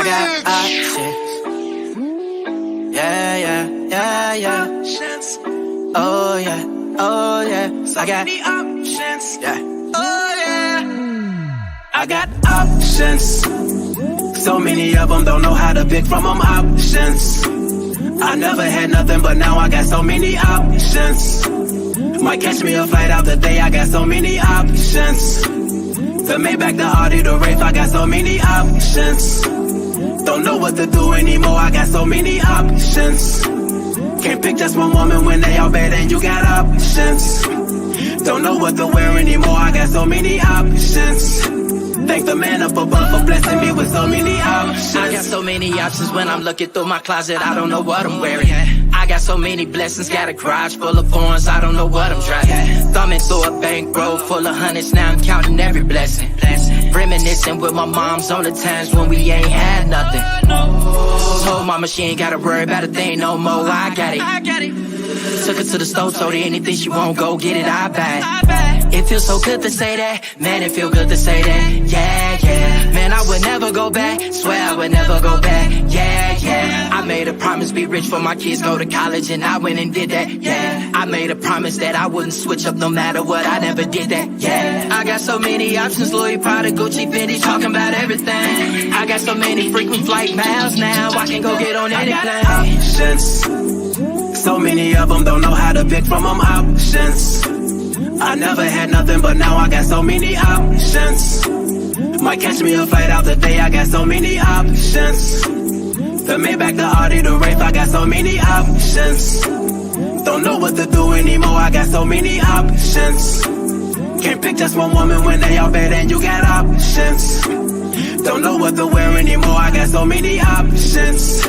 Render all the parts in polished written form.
got options. Yeah, yeah, yeah, yeah. Oh yeah, oh yeah. I got options. Yeah. Oh yeah. I got options. So many of them, don't know how to pick from them options. I never had nothing, but now I got so many options. Might catch me a flight out the day, I got so many options. The Maybach, the Audi, the Wraith, I got so many options. Don't know what to do anymore, I got so many options. Can't pick just one woman when they all bad and you got options. Don't know what to wear anymore, I got so many options. Thank the man up above for blessing me with so many options. I got so many options when I'm looking through my closet, I don't know what I'm wearing. I got so many blessings, got a garage full of foreigns, I don't know what I'm driving. Thumbing through a bankroll full of hundreds, now I'm counting every blessing. Reminiscing with my moms on the times when we ain't had nothing. Told mama she ain't gotta worry about a thing no more, I got it. Took her to the store, told her anything she want, go get it, I buy it. It feels so good to say that, man, it feel good to say that. Yeah, yeah, man, I would never go back, swear I would never go back. Yeah, yeah, I made a promise, be rich for my kids, go to college, and I went and did that. Yeah, I made a promise that I wouldn't switch up no matter what, I never did that. Yeah, I got so many options, Louis Prada, Gucci, Fendi, talking about everything. I got so many frequent flight miles now, I can go get on anything. I got options. So many of them, don't know how to pick from them options. I never had nothing, but now I got so many options. Might catch me a flight out the day, I got so many options. The Maybach, the Audi, the Wraith, I got so many options. Don't know what to do anymore, I got so many options. Can't pick just one woman when they all bad and you got options. Don't know what to wear anymore, I got so many options.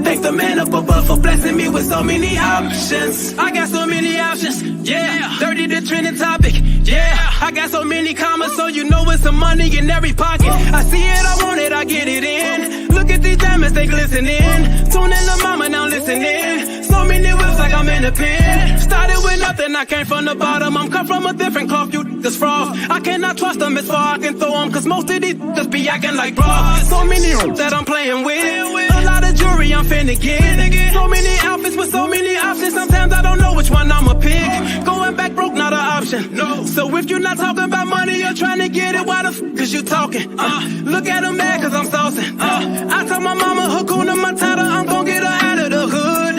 Thank the man up above for blessing me with so many options. I got so many options, yeah. 30 to trending topic, yeah. I got so many commas, so you know it's some money in every pocket. I see it, I want it, I get it in. Look at these diamonds, they glistening. Tune in to mama, now listening. So many whips like I'm in a pen. Started with nothing, I came from the bottom. I'm cut from a different cloth, you this frost. I cannot trust them as far I can throw them, cause most of these just be acting like bras. So many that I'm playing with. A lot of jewelry I'm finna get. So many outfits with so many options. Sometimes I don't know which one I'ma pick. Going back broke, not an option. No. So if you're not talking about money, you're trying to get it, why the f is you talking? Look at them mad cause I'm saucing. I told my mama, Hakuna Matata, I'm gon' get her out of the hood.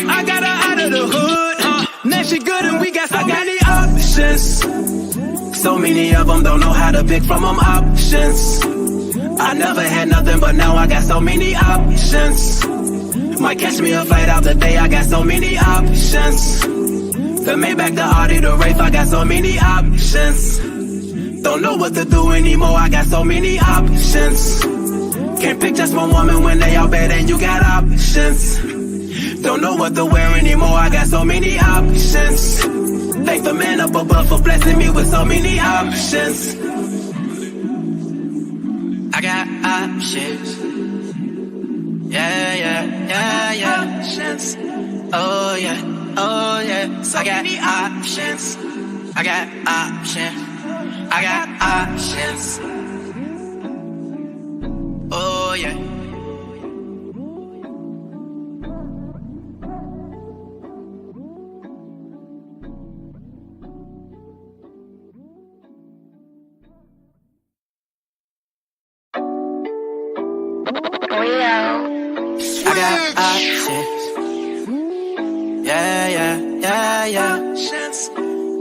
I got her out of the hood. Now she good and we got so many options. So many of them, don't know how to pick from them options. I never had nothing, but now I got so many options. Might catch me a flight out the day, I got so many options. The Maybach, the Audi, the Wraith, I got so many options. Don't know what to do anymore, I got so many options. Can't pick just one woman when they all bad and you got options. Don't know what to wear anymore, I got so many options. Thank the man up above for blessing me with so many options. I got options. Yeah, yeah, yeah, yeah. Options. Oh yeah, oh yeah. So I got options. I got options. I got options. Oh yeah. I got options. Yeah, yeah, yeah, yeah.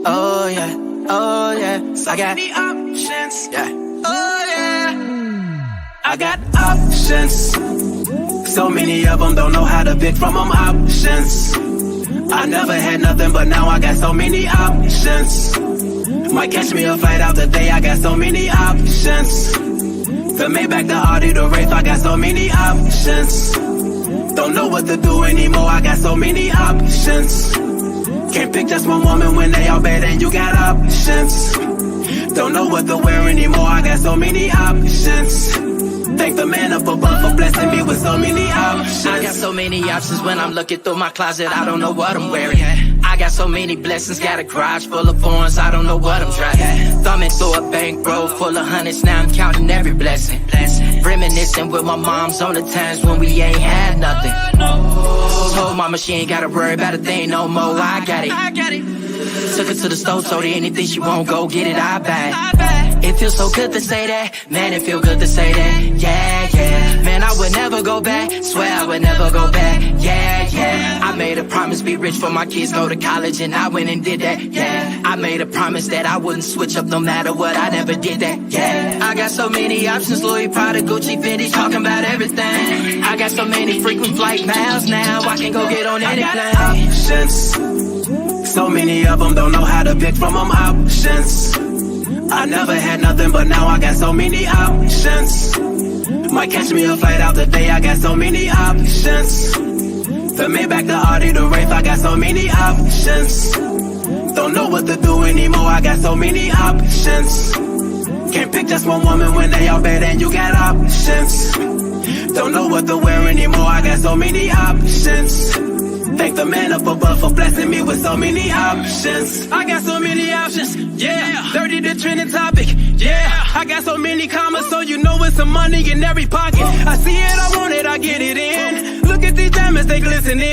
Oh yeah, oh yeah. So I got options. Yeah. Oh yeah. I got options. So many of them, don't know how to pick from them options. I never had nothing, but now I got so many options. Might catch me a flight out the day, I got so many options. The Maybach, the Audi, the Wraith, I got so many options. Don't know what to do anymore, I got so many options. Can't pick just one woman when they all bad and you got options. Don't know what to wear anymore, I got so many options. Thank the man up above for blessing me with so many options. I got so many options when I'm looking through my closet, I don't know what I'm wearing. I got so many blessings, got a garage full of foreigns, I don't know what I'm driving. Thumbing through a bankroll full of hundreds, now I'm counting every blessing. Reminiscing with my moms on the times when we ain't had nothing. Told mama she ain't gotta worry about a thing no more, I got it. Took her to the store, told her anything she want, go get it, I buy it. It feels so good to say that, man, it feel good to say that, yeah. Man, I would never go back, swear I would never go back, yeah. I made a promise, be rich for my kids, go to college, and I went and did that, yeah. I made a promise that I wouldn't switch up no matter what, I never did that, yeah. I got so many options, Louis Prada, Gucci, Fendi, talking about everything. I got so many frequent flight miles now, I can go get on any plane. Options. So many of them don't know how to pick from them options. I never had nothing, but now I got so many options. Might catch me a flight out today, I got so many options. The Maybach, the Audi, the Wraith, I got so many options. Don't know what to do anymore, I got so many options. Can't pick just one woman when they all bad and you got options. Don't know what to wear anymore, I got so many options. Thank the man up above for blessing me with so many options. I got so many options, yeah. 30 the trending topic, yeah. I got so many commas, so you know it's some money in every pocket. I see it, I want it, I get it in. Look at these diamonds, they glistening.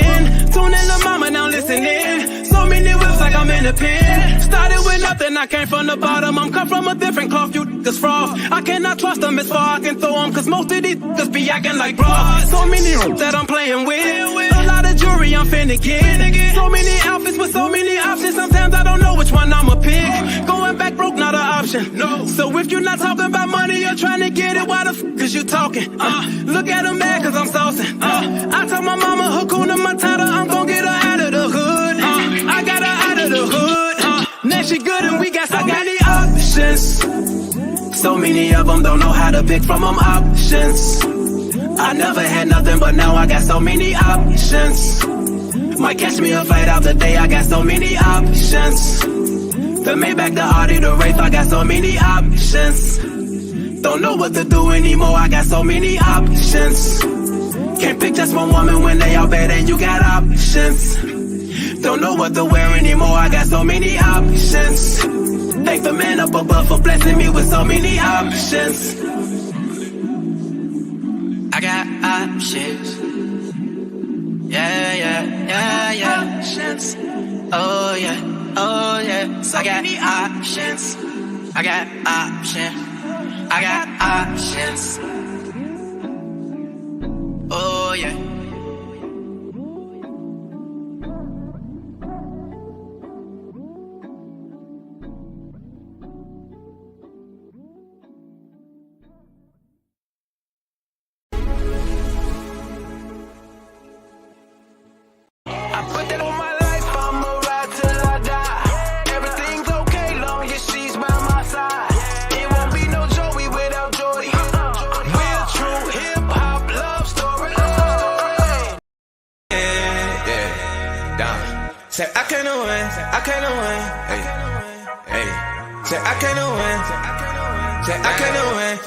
Tune in the mama, now listening. So many whips like I'm in a pen. Started with nothing, I came from the bottom. I'm come from a different cloth, you niggas froth. I cannot trust them as far I can throw them, cause most of these niggas be acting like bras. So many that I'm playing with. A lot of jewelry I'm finna get. So many outfits with so many options. Sometimes I don't know which one I'ma pick. Going back broke, not an option. No. So if you're not talking about money, you're trying to get it. Why the f is you talking? Look at them mad cause I'm saucing. I told my mama Hakuna Matata, I'm gon' get her out of the hood. I got her out of the hood. Now she good and we got so many options. So many of them don't know how to pick from them options. I never had nothing, but now I got so many options. Might catch me a flight out today, I got so many options. The Maybach, the Audi, the Wraith, I got so many options. Don't know what to do anymore, I got so many options. Can't pick just one woman when they all bad and you got options. Don't know what to wear anymore, I got so many options. Thank the man up above for blessing me with so many options. I got options. Yeah. Options. Oh yeah. So I got options. I got options. Oh yeah. Say I can't win, hey. Say I can't win, say I can't win,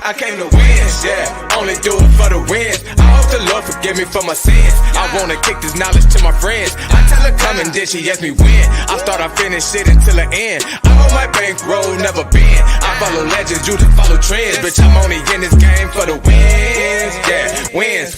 I came to win, yeah. Only do it for the wins. I hope the Lord forgive me for my sins. I wanna kick this knowledge to my friends. I tell her come and then she ask me when. I start, I finish it until the end. I hold my bankroll, never been. I follow legends, you just follow trends. Bitch, I'm only in this game for the wins, yeah. Wins.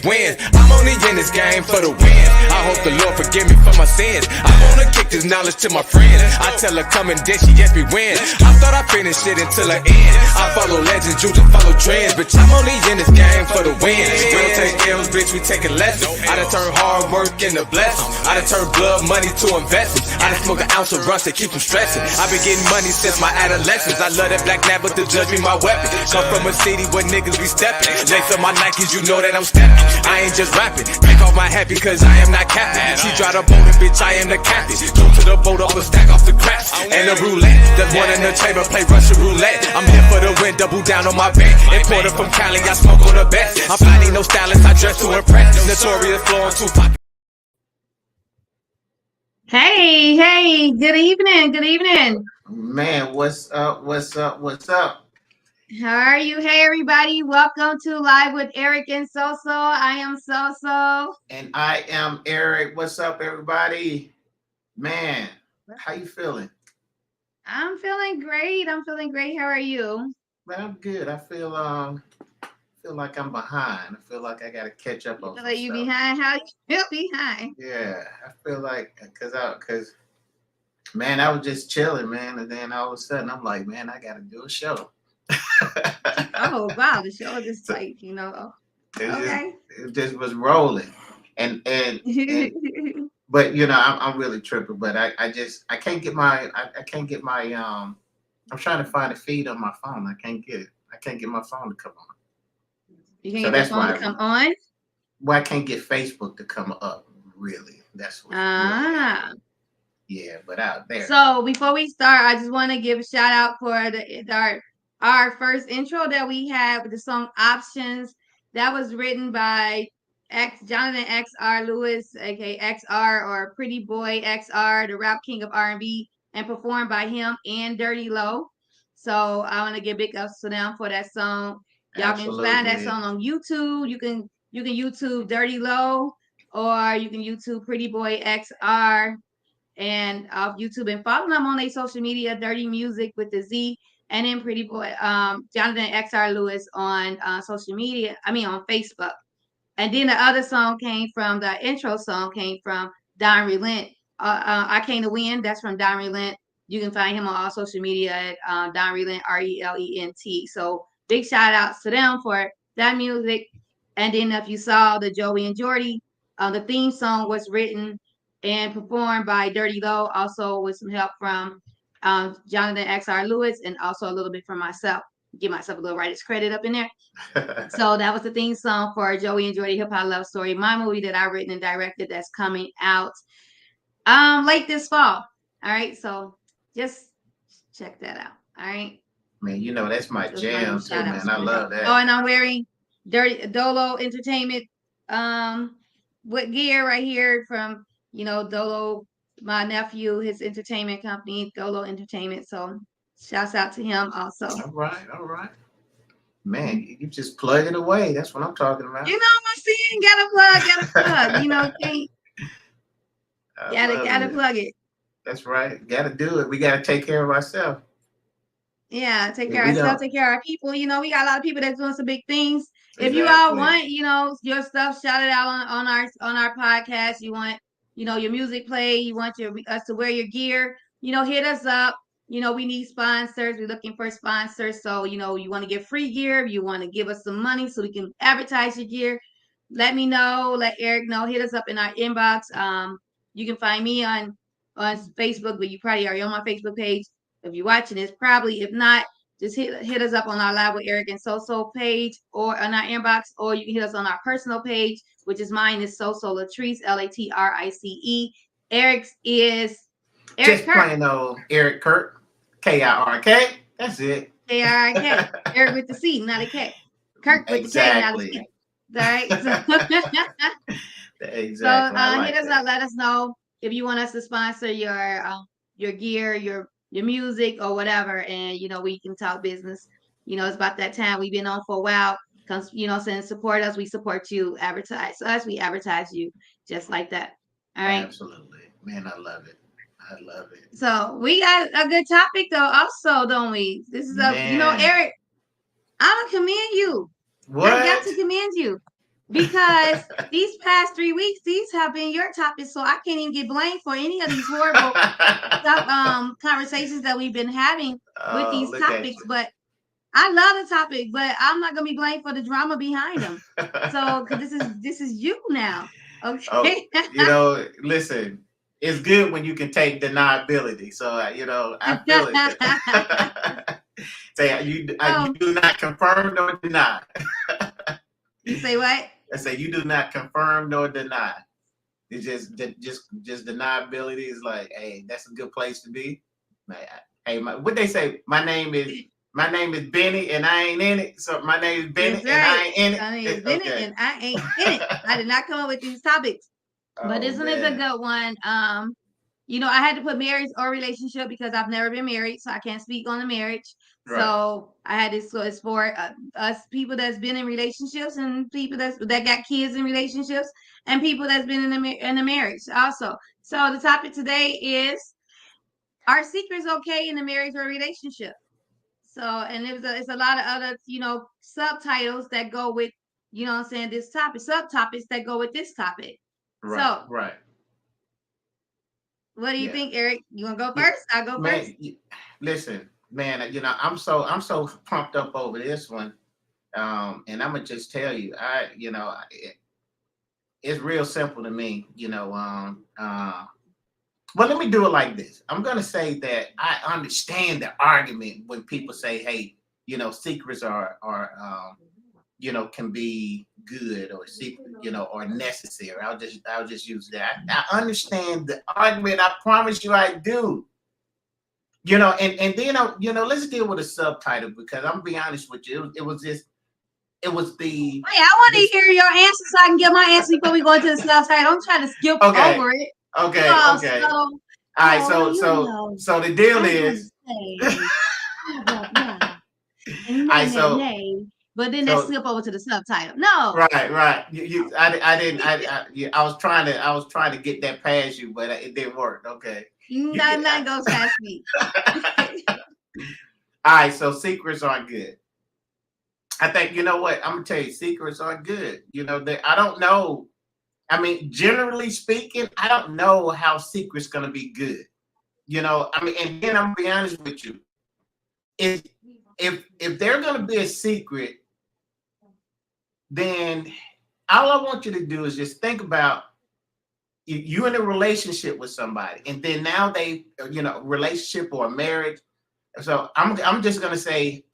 I'm only in this game for the wins. I hope the Lord forgive me for my sins. I wanna kick this knowledge to my friends. I tell her come and then she ask me when. I thought I finished it until the end. I follow legends, you just follow trends. Bitch, I'm only in this game for the wins. We don't take L's, bitch, we taking lessons. I done turn hard work into blessings. I done turn blood money to investments. I done smoke an ounce of rush to keep them stressing. I been getting money since my adolescence. I love that black nap, but to judge me my weapon. Come from a city where niggas be stepping. Lace up my Nikes, you know that I'm stepping. I ain't just rapping. Take off my hat because I am not capping. She drive the boat and bitch, I am the captain. Go to the boat up and stack off the craps. And the roulette, there's one in the chamber, play Russian roulette. I'm here for the win, double down on my bet. Imported from Cali, I smoke on the best. I'm finding no stylist, I dress to impress. Notorious flow on Tupac. Hey, good evening. Man, what's up? How are you? Hey, everybody. Welcome to Live with Eric and Soso. I am Soso. And I am Eric. What's up, everybody? Man, how you feeling? I'm feeling great. I'm feeling great. How are you? Man, I'm good. I feel like I'm behind. I feel like I gotta catch up You on feel some like you stuff. behind? How you feel behind? Yeah, I feel like cause man, I was just chilling, man, and then all of a sudden I'm like, man, I gotta do a show. Oh wow, the show is just So like, it just okay. it just was rolling, and but I'm really tripping, but I can't get I can't get my I'm trying to find a feed on my phone. I can't get it. I can't get my phone to come on. You can So get the that's phone to why come on. I can't get Facebook to come up. Really, that's what's really Ah. happening. Yeah, but out there, So before we start, I just want to give a shout out for our first intro that we had with the song Options. That was written by Jonathan XR Lewis, aka XR or Pretty Boy XR, the rap king of R&B, and performed by him and Dirty Low. So I want to give big ups to them for that song. Y'all can find that absolutely. song on YouTube. You can YouTube Dirty Low, or you can YouTube Pretty Boy XR and off YouTube, and follow them on their social media, Dirty Music with the Z, and then Pretty Boy Jonathan XR Lewis on social media. I mean on Facebook. And then the other song came from the intro song came from Don Relent. I Came to Win. That's from Don Relent. You can find him on all social media at Don Relent, Relent. So big shout outs to them for that music. And then if you saw the Joey and Jordy, the theme song was written and performed by Dirty Low, also with some help from Jonathan XR Lewis, and also a little bit from myself. Give myself a little writer's credit up in there. So that was the theme song for Joey and Jordy Hip Hop Love Story, my movie that I written and directed that's coming out late this fall. All right, so just check that out. All right, Man, that's my just want to give jam too, shout outs man. I for that. love Oh, that. and I'm wearing Dirty Dolo Entertainment what gear right here from Dolo, my nephew, his entertainment company, Dolo Entertainment. So shouts out to him also. All right, all right. Man, you just plug it away. That's what I'm talking about. I'm saying, gotta plug. Can't I love gotta it. plug it. That's right. Got to do it. We got to take care of ourselves. Yeah, take If care of we ourselves, don't, take care of our people. We got a lot of people that's doing some big things. If you all exactly. want, your stuff shouted out on our podcast, you want, your music play, you want us to wear your gear, hit us up. We need sponsors. We're looking for sponsors. So, you want to get free gear, you want to give us some money so we can advertise your gear. Let me know. Let Eric know. Hit us up in our inbox. You can find me on Facebook, but you probably are on my Facebook page. If you're watching this, probably. If not, just hit us up on our Live with Eric and So page, or on our inbox, or you can hit us on our personal page, which is mine is So Latrice, Latrice. Eric's is Eric Just Kirk, plain old Eric Kirk, Kirk. That's it. Kirk. Eric with the C, not a K. Kirk with the K, not a C. Exactly. All right. Exactly. I Hit like us that. up. Let us know if you want us to sponsor your gear, your music, or whatever, and we can talk business. It's about that time. We've been on for a while. Cause saying support us, we support you. Advertise us, we advertise you, just like that. All right. Absolutely. Man, I love it. I love it. So we got a good topic though, also, don't we? This is Man, Eric. I don't commend you. I got what? to commend you. Because these past 3 weeks, these have been your topics, so I can't even get blamed for any of these horrible conversations that we've been having with Oh, these look at topics. But I love the topic, but I'm not gonna be blamed for the drama behind them. So, because this is you now, okay? Listen, it's good when you can take deniability. So, I feel it. Say you do not confirm nor deny. You say what? I say you do not confirm nor deny. It's just deniability is like, hey, that's a good place to be. Like, hey, what they say? My name is Benny and I ain't in it. So my name is Benny and I ain't in it. My name is Benny and I ain't in it. I did not come up with these topics. But isn't it a good one? I had to put marriage or relationship because I've never been married, so I can't speak on the marriage. Right. So I had this. So it's for us people that's been in relationships, and people that got kids in relationships, and people that's been in a marriage also. So the topic today is are secrets okay in a marriage or relationship? So, and it's a lot of other, subtitles that go with, what I'm saying, this topic, subtopics that go with this topic. Right, So, right. what do you Yeah. think, Eric? You want to go Yeah. first? I'll go Man, first. listen, man, I'm so pumped up over this one. And I'm gonna just tell you, it's real simple to me, well, let me do it like this. I'm gonna say that I understand the argument when people say, hey, secrets are can be good or secret, or necessary. I'll just use that. I understand the argument. I promise you I do. And then let's deal with a subtitle, because I'm gonna be honest with you. It was the Wait, I want to hear your answer so I can get my answer before we go into the subtitle. I'm trying to skip Okay. over it. Okay, Oh, okay. so- All right, oh, so the deal I'm is gonna say, blah, blah, blah. And I- nay, so- nay, nay. But then let's so- skip over to the subtitle. No. right. I was trying to get that past you, but it didn't work. Okay. Nothing goes past me. All right, so secrets are good. I think, you know what? I'm gonna tell you, secrets are good. I don't know. I mean, generally speaking, I don't know how secrets gonna be good. And then I'm gonna be honest with you. If they're gonna be a secret, then all I want you to do is just think about you in a relationship with somebody, and then now they, relationship or marriage. So I'm just gonna say,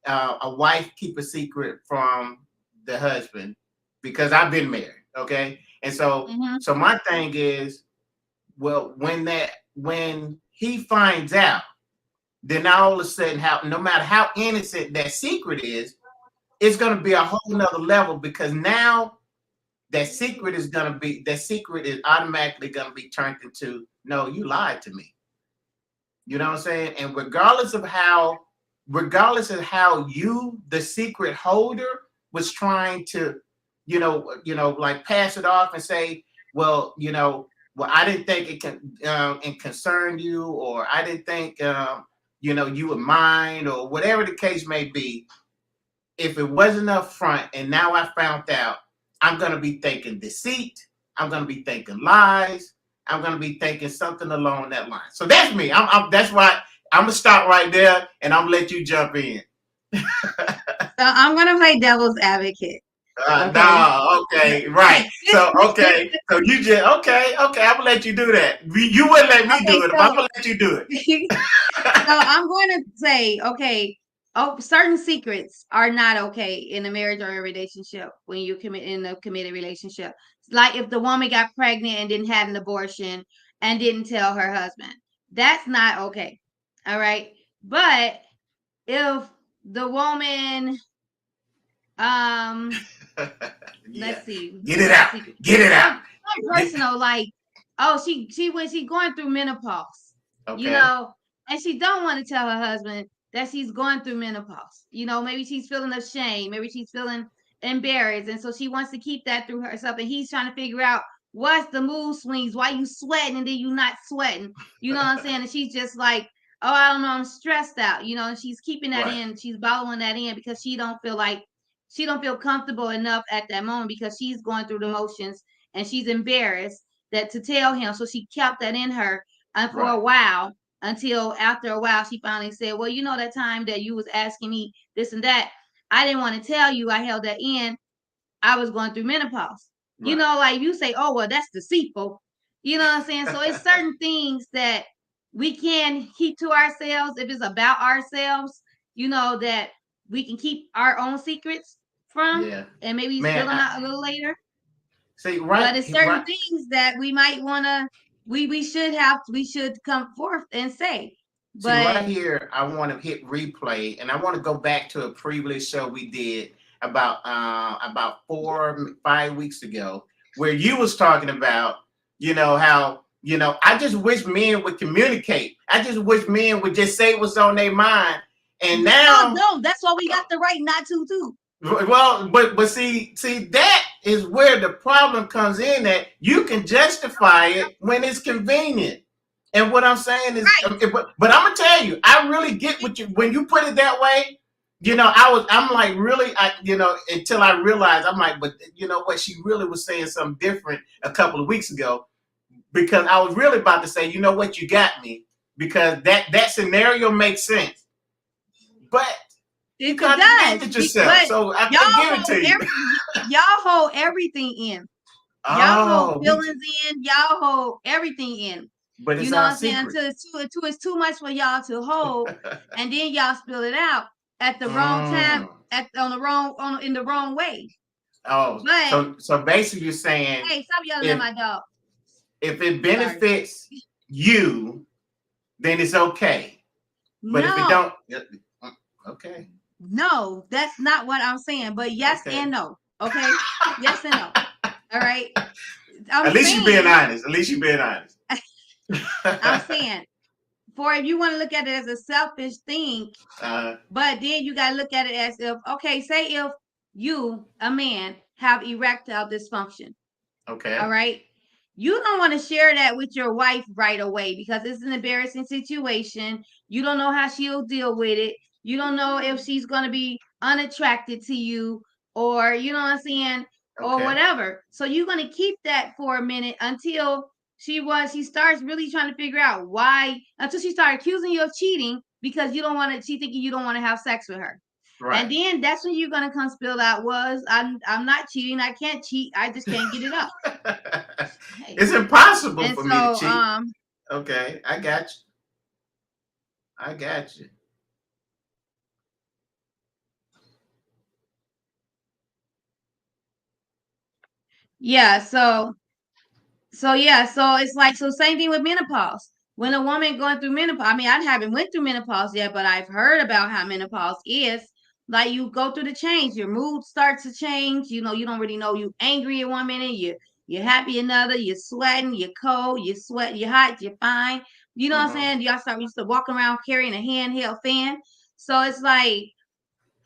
a wife keep a secret from the husband because I've been married. Okay. And so, so my thing is, well, when he finds out, then all of a sudden, no matter how innocent that secret is, it's going to be a whole nother level, because now that secret is automatically going to be turned into, no, you lied to me. You know what I'm saying? And regardless of how you, the secret holder, was trying to, like pass it off and say, well, I didn't think it can concern you, or I didn't think, you would mind, or whatever the case may be. If it wasn't up front and now I found out, I'm going to be thinking deceit. I'm going to be thinking lies. I'm going to be thinking something along that line. So that's me. That's why I'm going to stop right there, and I'm going to let you jump in. So I'm going to play devil's advocate. Okay. No, okay, right. So, okay. So you just, okay. I'm going to let you do that. You wouldn't let me do it, but I'm going to let you do it. So I'm going to say, okay, certain secrets are not okay in a marriage or a relationship when you commit in a committed relationship. Like if the woman got pregnant and didn't have an abortion and didn't tell her husband, that's not okay. All right. But if the woman, let's see. Get it out. Get it out. Personal, like, when she's going through menopause, Okay. and she don't want to tell her husband that she's going through menopause. Maybe she's feeling ashamed, maybe she's feeling embarrassed, and so she wants to keep that through herself. And he's trying to figure out what's the mood swings, why you sweating and then you not sweating. You know what I'm saying? And she's just like, oh, I don't know, I'm stressed out. And she's keeping that in, she's bottling that in because she don't feel comfortable enough at that moment because she's going through the motions and she's embarrassed that to tell him. So she kept that in her for a while, until after a while she finally said, well, that time that you was asking me this and that, I didn't want to tell you. I held that in. I was going through menopause. Right. Like you say, oh, well, that's deceitful. You know what I'm saying? So it's certain things that we can keep to ourselves if it's about ourselves, that we can keep our own secrets from, and maybe spill them out a little later. See, right. But it's certain things that we might want to, we should come forth and say. But right here, I want to hit replay, and I want to go back to a previous show we did about 4 or 5 weeks ago, where you was talking about, how, I just wish men would communicate. I just wish men would just say what's on their mind. And now, no, that's why we got the right not to too. Well, but see, that is where the problem comes in, that you can justify it when it's convenient. And what I'm saying is, but I'm gonna tell you, I really get what you when you put it that way. You know, I'm like really, until I realized, I'm like, but you know what? She really was saying something different a couple of weeks ago, because I was really about to say, you know what, you got me, because that scenario makes sense, but you contradicted yourself, so I can give it to you. Y'all hold everything in. Y'all hold feelings in. Y'all hold everything in. But it's you know what I'm saying? Until it's too much for y'all to hold, and then y'all spill it out at the wrong time, in the wrong way. Oh, but, so basically you're saying, hey, stop yelling at my dog. If it benefits you, then it's okay. But if it don't, okay. No, that's not what I'm saying. But yes and no. Okay. Yes and no. All right. At least you're being honest. At least you're being honest. I'm saying, for if you want to look at it as a selfish thing, but then you got to look at it as if, okay, say if you, a man, have erectile dysfunction. Okay. All right. You don't want to share that with your wife right away because it's an embarrassing situation. You don't know how she'll deal with it. You don't know if she's going to be unattracted to you, or, you know what I'm saying, or whatever. So you're going to keep that for a minute until she starts really trying to figure out why, until she starts accusing you of cheating because she thinking you don't want to have sex with her. Right. And then that's when you're gonna come spill out I'm not cheating. I can't cheat. I just can't get it up. Hey. It's impossible for me to cheat. Okay, I got you. Yeah. So it's like, same thing with menopause. When a woman going through menopause, I mean, I haven't went through menopause yet, but I've heard about how menopause is. Like, you go through the change, your mood starts to change. You know, you don't really know, you angry in 1 minute, you're happy another, you're sweating, you're cold, you're sweat, you're hot, you're fine. You know what I'm saying? Y'all start used to walk around carrying a handheld fan. So it's like,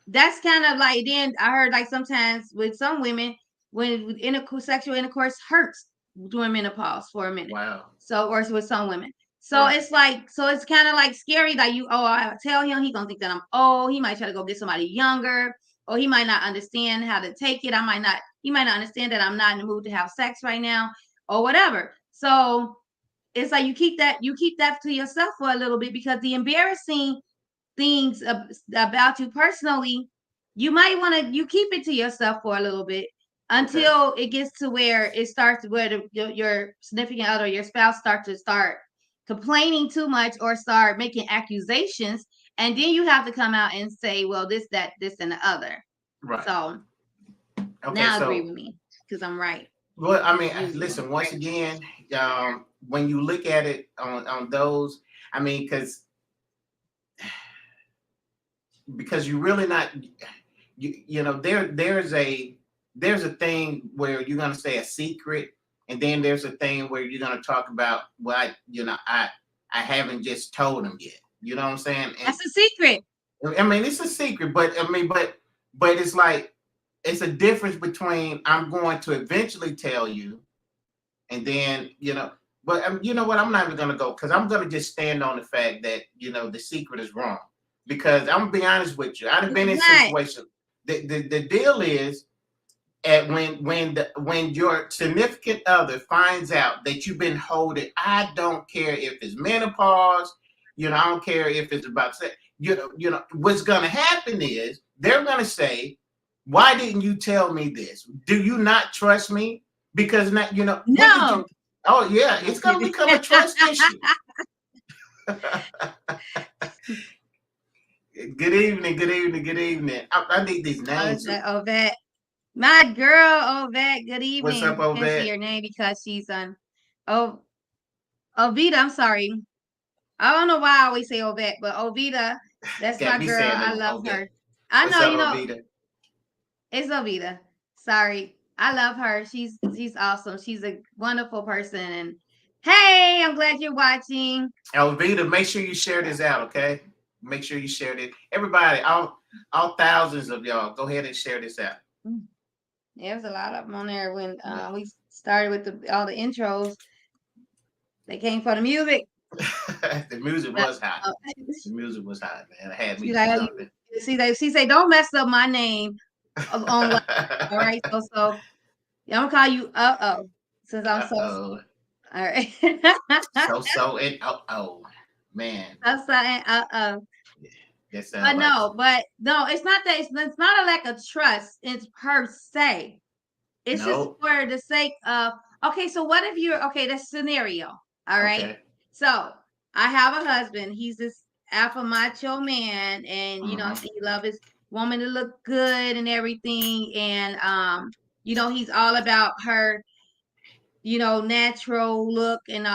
that's kind of like, then I heard like sometimes with some women, when sexual intercourse hurts during menopause for a minute. Wow. So, or with some women. So it's like, it's kind of like scary that I tell him, he gonna think that I'm old. He might try to go get somebody younger, or he might not understand how to take it. He might not understand that I'm not in the mood to have sex right now, or whatever. So it's like you keep that to yourself for a little bit, because the embarrassing things about you personally, you might want to, you keep it to yourself for a little bit until it gets to where it starts, where your significant other, your spouse starts to start complaining too much or start making accusations, and then you have to come out and say, well, this, that, this, and the other. Right. So now agree with me because I'm right. Well, I mean, listen, once again, when you look at it on those, I mean, because you're really not, you know, there's a thing where you're going to say a secret, and then there's a thing where you're going to talk about, well, I haven't just told him yet. You know what I'm saying? And that's a secret. I mean, it's a secret, but it's like, it's a difference between I'm going to eventually tell you, and then, but you know what? I'm not even going to go, because I'm going to just stand on the fact that, the secret is wrong. Because I'm going to be honest with you. I've been in situations. The deal is, when your significant other finds out that you've been holding, I don't care if it's menopause, I don't care if it's about sex, what's going to happen is they're going to say, why didn't you tell me this? Do you not trust me? Because now, no. Oh yeah, it's going to become a trust issue. Good evening. I need these names. Ovette. My girl, Ovette. Good evening. What's up, Ovette? I can't see your name because she's on. Ovita, I'm sorry. I don't know why I always say Ovette, but Ovita, that's my girl. I love her. I know, Ovita? It's Ovita. Sorry. I love her. She's awesome. She's a wonderful person. And hey, I'm glad you're watching. Ovita, make sure you share this out, okay? Make sure you share it. Everybody, all thousands of y'all, go ahead and share this out. There was a lot of them on there when we started with all the intros. They came for the music. The music was hot. The music was hot, man. It had me jumping. She say, don't mess up my name on what. All right, so I'm gonna call you since I'm so. Uh-oh. All right. So and man. and Yes, But no, it's not that. It's not a lack of trust. It's per se. It's just No. for the sake of. Okay, so what if you're okay? That's scenario. All right. Okay. So I have a husband. He's this alpha macho man, and you know he loves his woman to look good and everything, and you know he's all about her, you know, natural look and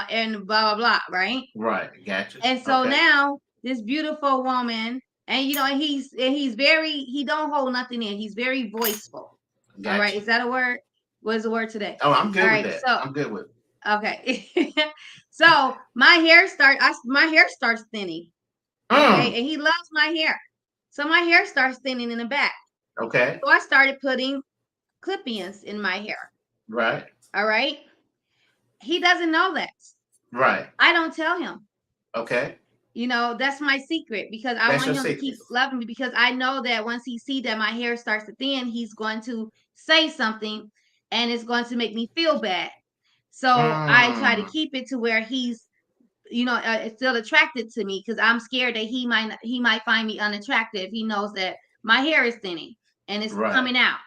blah blah blah, right? Right, gotcha. And so Okay. now this beautiful woman, and you know, he's very, he don't hold nothing in. He's very voiceful. Gotcha. All right, is that a word? What is the word today? Oh, I'm good All with right, that. so I'm good with it. okay. So my hair starts thinning. Okay, and he loves my hair. So my hair starts thinning in the back. Okay. So I started putting clip-ins in my hair. Right. All right. He doesn't know that. Right. I don't tell him. Okay. You know, that's my secret because I want him to keep loving me because I know that once he sees that my hair starts to thin, he's going to say something and it's going to make me feel bad. So I try to keep it to where he's, you know, still attracted to me because I'm scared that he might find me unattractive. He knows that my hair is thinning and it's coming out.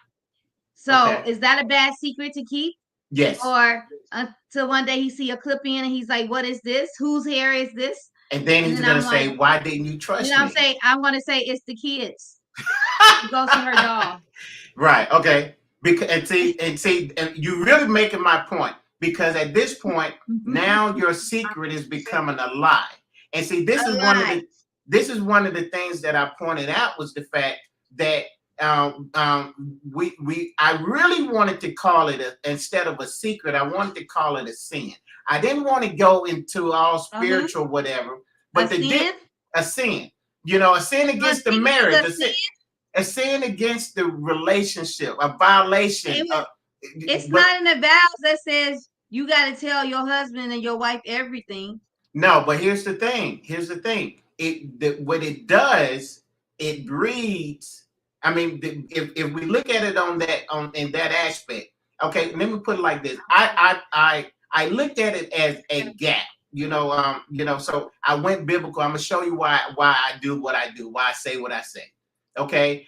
So is that a bad secret to keep? Yes. Or until one day he see a clip in and he's like, "What is this? Whose hair is this?" And then he's gonna say, like, "Why didn't you trust me?" You know, I'm gonna say it's the kids. It goes to her doll. Right. Okay. Because and you really making my point because at this point now your secret is becoming a lie. And see, this is one of the things that I pointed out was the fact that I really wanted to call it instead of a secret, I wanted to call it a sin. I didn't want to go into all spiritual whatever, but a sin. You know, a sin against the marriage, a sin against the relationship, a violation. It's not in the vows that says you got to tell your husband and your wife everything. No, but here's the thing. What it does, it breeds. I mean, if we look at it in that aspect, okay. Let me put it like this. I looked at it as a gap. You know. So I went biblical. I'm gonna show you why I do what I do. Why I say what I say. Okay.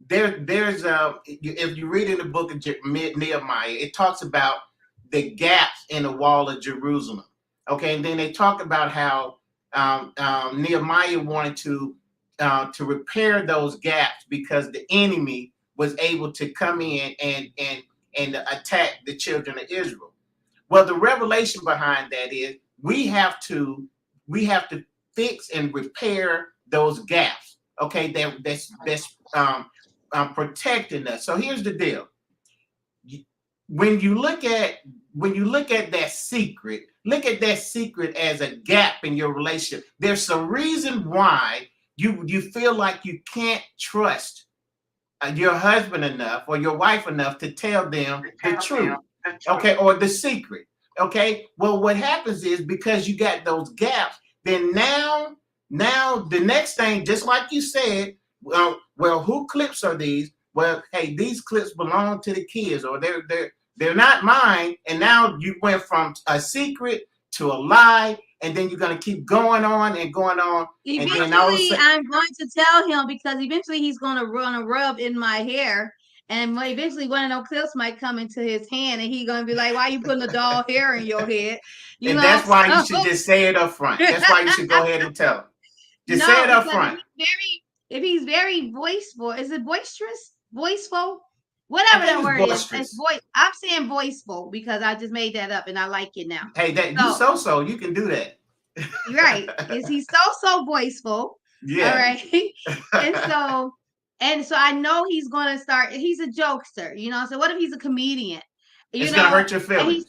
There's if you read in the book of Nehemiah, it talks about the gaps in the wall of Jerusalem. Okay, and then they talk about how Nehemiah wanted to repair those gaps because the enemy was able to come in and attack the children of Israel. Well, the revelation behind that is we have to fix and repair those gaps. Okay, that's protecting us. So here's the deal. When you look at that secret, look at that secret as a gap in your relationship. There's a reason why you feel like you can't trust your husband enough or your wife enough to tell them the truth. Okay, or the secret. Okay, well, what happens is because you got those gaps, then now the next thing, just like you said, well, who clips are these? Well, hey, these clips belong to the kids, or they're not mine. And now you went from a secret to a lie, and then you're gonna keep going on and going on. Eventually, and then I'm going to tell him because eventually he's gonna run a rub in my hair. And eventually one of those clips might come into his hand and he's going to be like, why are you putting a doll hair in your head? And that's why you should just say it up front. That's why you should go ahead and tell him. Just say it up front. If he's very voiceful, is it boisterous? Voiceful? Whatever that word is. I'm saying voiceful because I just made that up and I like it now. Hey, you can do that. Right. Is he so voiceful? Yeah. All right. And so I know he's going to start. He's a jokester, you know. So what if he's a comedian? It's going to hurt your feelings.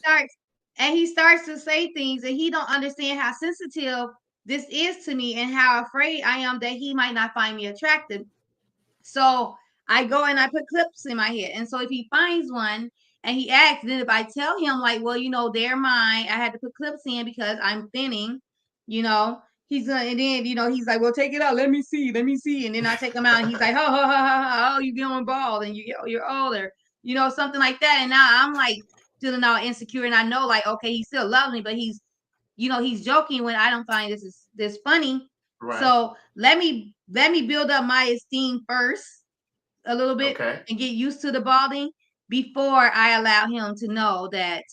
And he starts to say things and he don't understand how sensitive this is to me and how afraid I am that he might not find me attractive. So I go and I put clips in my head. And so if he finds one And he asked, then if I tell him like, well, they're mine, I had to put clips in because I'm thinning, he's gonna, and then he's like, well, take it out, let me see, and then I take him out, and he's like, oh, you going bald, and you're older, something like that, and now I'm like feeling all insecure, and I know like, okay, he still loves me, but he's joking when I don't find this funny. Right. So let me build up my esteem first a little bit and get used to the balding before I allow him to know that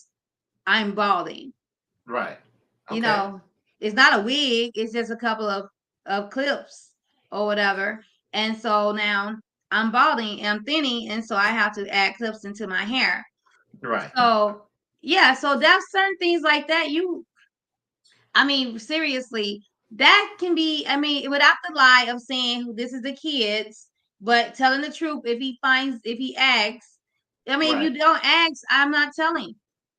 I'm balding. Right. Okay. It's not a wig, it's just a couple of clips or whatever. And so now I'm balding and I'm thinning, and so I have to add clips into my hair. Right. So yeah, so that's certain things like that. Seriously, that can be, without the lie of saying this is the kids, but telling the truth if he asks. If you don't ask, I'm not telling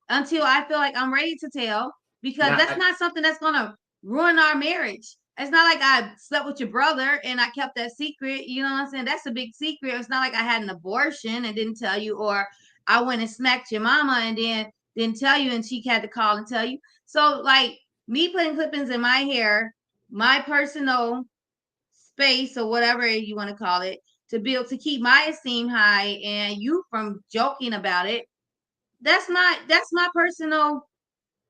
until I feel like I'm ready to tell, because that's not something that's going to ruin our marriage. It's not like I slept with your brother and I kept that secret. You know what I'm saying? That's a big secret. It's not like I had an abortion and didn't tell you, or I went and smacked your mama and then didn't tell you and she had to call and tell you. So like, me putting clip-ins in my hair, my personal space or whatever you want to call it, to keep my esteem high, and you from joking about it, that's my personal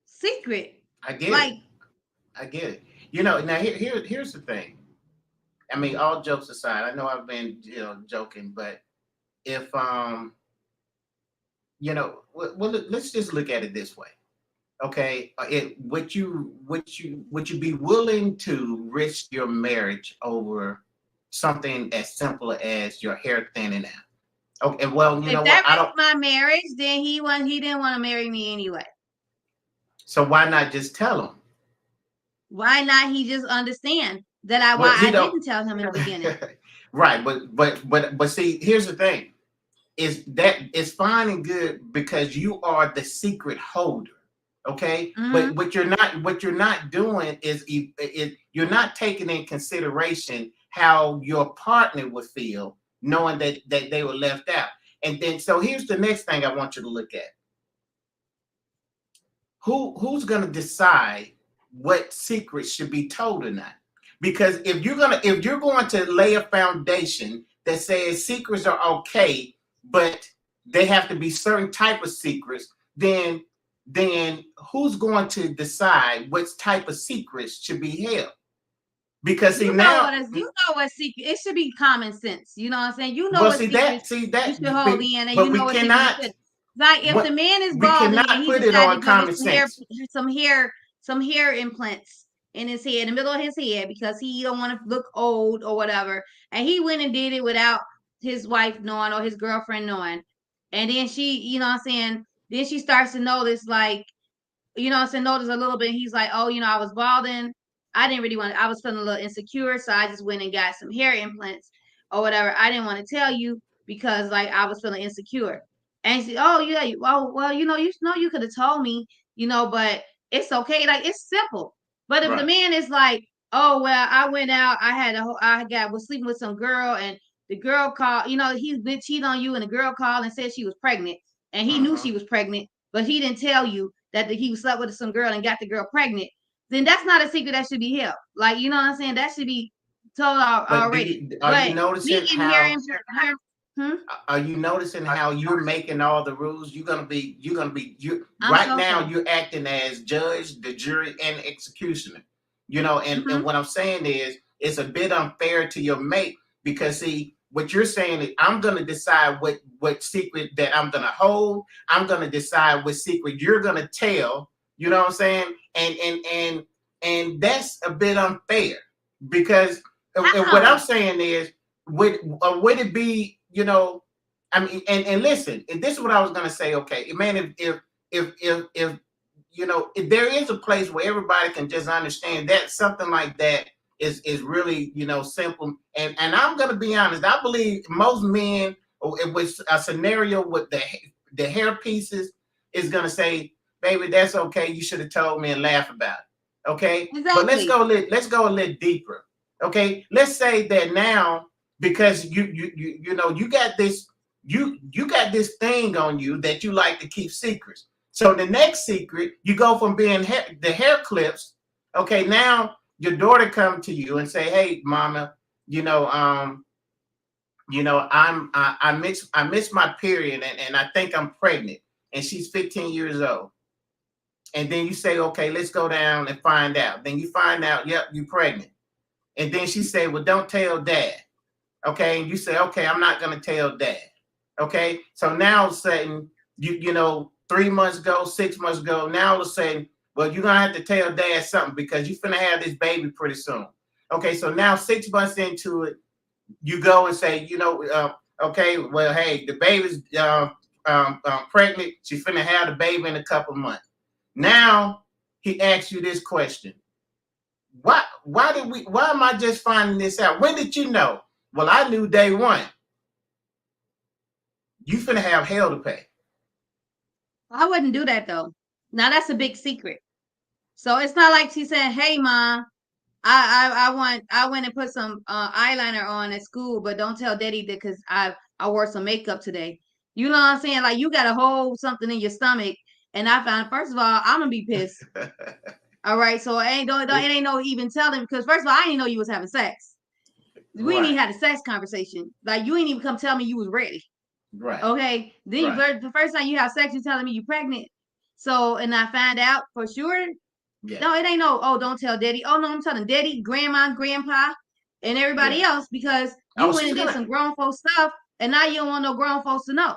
secret. I get it. I get it. Now here's the thing. All jokes aside, I know I've been joking, but if well, let's just look at it this way. Okay, would you be willing to risk your marriage over something as simple as your hair thinning out? Okay, well, if that was my marriage, then he didn't want to marry me anyway. So why not just tell him? Why not? He just understand that I didn't tell him in the beginning. Right, but see, here's the thing: is that it's fine and good because you are the secret holder. Okay, but what you're not doing is you're not taking in consideration how your partner would feel knowing that they were left out. And then so here's the next thing I want you to look at. Who's going to decide what secrets should be told or not? Because if you're going to lay a foundation that says secrets are okay, but they have to be certain type of secrets, then who's going to decide what type of secrets should be held? Because what secret, it should be common sense. You know what I'm saying? What secrets you should hold in, and what cannot. Like if the man is balding and he decided to put some hair implants in his head, in the middle of his head, because he don't want to look old or whatever, and he went and did it without his wife knowing or his girlfriend knowing, and then she, then she starts to notice, like, notice a little bit. He's like, oh, I was balding. I didn't really I was feeling a little insecure, so I just went and got some hair implants or whatever. I didn't want to tell you because like I was feeling insecure. And she said, oh yeah, well, you could have told me, but it's okay. Like, it's simple. But if the man is like, oh well, I went out, was sleeping with some girl, and the girl called, he's been cheating on you, and the girl called and said she was pregnant, and he knew she was pregnant, but he didn't tell you that he slept with some girl and got the girl pregnant, then that's not a secret that should be held. Like, you know what I'm saying? That should be told already. Are you noticing how? Are you noticing how you're making all the rules? You're gonna be now you're acting as judge, the jury, and executioner. And what I'm saying is it's a bit unfair to your mate, because see, what you're saying is I'm gonna decide what secret that I'm gonna hold. I'm gonna decide what secret you're gonna tell. You know what I'm saying? And that's a bit unfair, because what I'm saying is would it be, and listen, and this is what I was gonna say. Okay, man, if if there is a place where everybody can just understand that something like that is really simple, and I'm gonna be honest, I believe most men, it was a scenario with the hair pieces, is gonna say, baby, that's okay, you should have told me, and laugh about it. Okay, exactly. But let's go a little deeper. Okay, let's say that now, because you got this you got this thing on you that you like to keep secrets. So the next secret, you go from being the hair clips. Okay, now your daughter come to you and say, "Hey, mama, I miss my period and I think I'm pregnant." And she's 15 years old. And then you say, "Okay, let's go down and find out." Then you find out, yep, you're pregnant. And then she say, "Well, don't tell dad." Okay, and you say, "Okay, I'm not gonna tell dad." Okay, so now all of a sudden, 3 months go, 6 months go. Now all of a sudden, well, you're gonna have to tell dad something because you're gonna have this baby pretty soon. Okay, so now 6 months into it, you go and say, okay, well, hey, the baby's pregnant. She's finna have the baby in a couple months. Now he asks you this question: Why am I just finding this out? When did you know? Well, I knew day one. You finna have hell to pay. I wouldn't do that though. Now that's a big secret. So it's not like she said, "Hey, mom, I went and put some eyeliner on at school, but don't tell daddy that because I wore some makeup today." You know what I'm saying? Like you got to hold something in your stomach, and I found first of all, I'm gonna be pissed. All right, so it ain't no even telling because first of all, I didn't know you was having sex. We ain't even had a sex conversation. Like you ain't even come tell me you was ready. Right. Okay. Then the first time you have sex, you're telling me you're pregnant. So and I find out for sure. Yeah. No, it ain't no, "Oh, don't tell daddy." Oh no, I'm telling daddy, grandma, grandpa, and everybody else because you went and did some grown folks stuff, and now you don't want no grown folks to know.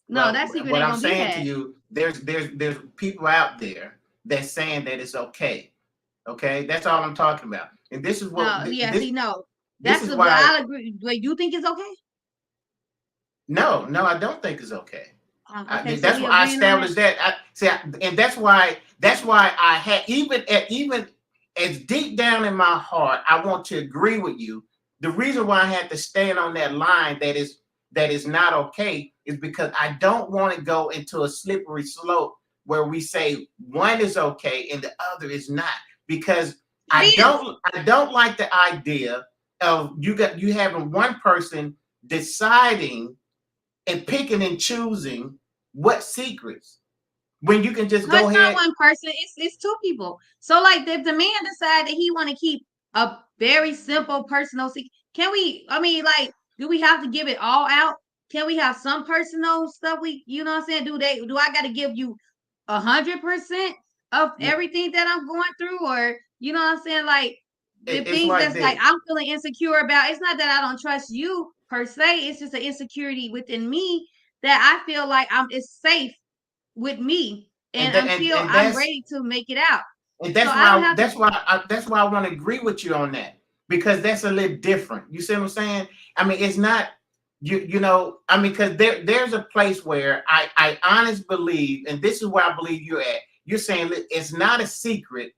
No, well, that secret ain't gonna be had. What I'm saying to you, there's people out there that's saying that it's okay. Okay, that's all I'm talking about. And this is what. No, that's why I'll agree. Wait, you think it's okay? No, I don't think it's okay. Okay, that's why I established that. And that's why I had even as deep down in my heart, I want to agree with you. The reason why I had to stand on that line that is not okay is because I don't want to go into a slippery slope where we say one is okay and the other is not. Because I don't like the idea of you having one person deciding and picking and choosing what secrets when you can just go ahead. It's not one person, it's two people. So like if the man decide that he want to keep a very simple personal secret, do we have to give it all out? Can we have some personal stuff? You know what I'm saying? Do I got to give you 100% of everything that I'm going through? Or you know what I'm saying? Like the things that's like I'm feeling insecure about, it's not that I don't trust you per se, it's just an insecurity within me that I feel like it's safe with me, and I'm ready to make it out. And that's why I want to agree with you on that, because that's a little different. You see what I'm saying? I mean, it's not because there's a place where I honestly believe, and this is where I believe you're at. You're saying it's not a secret.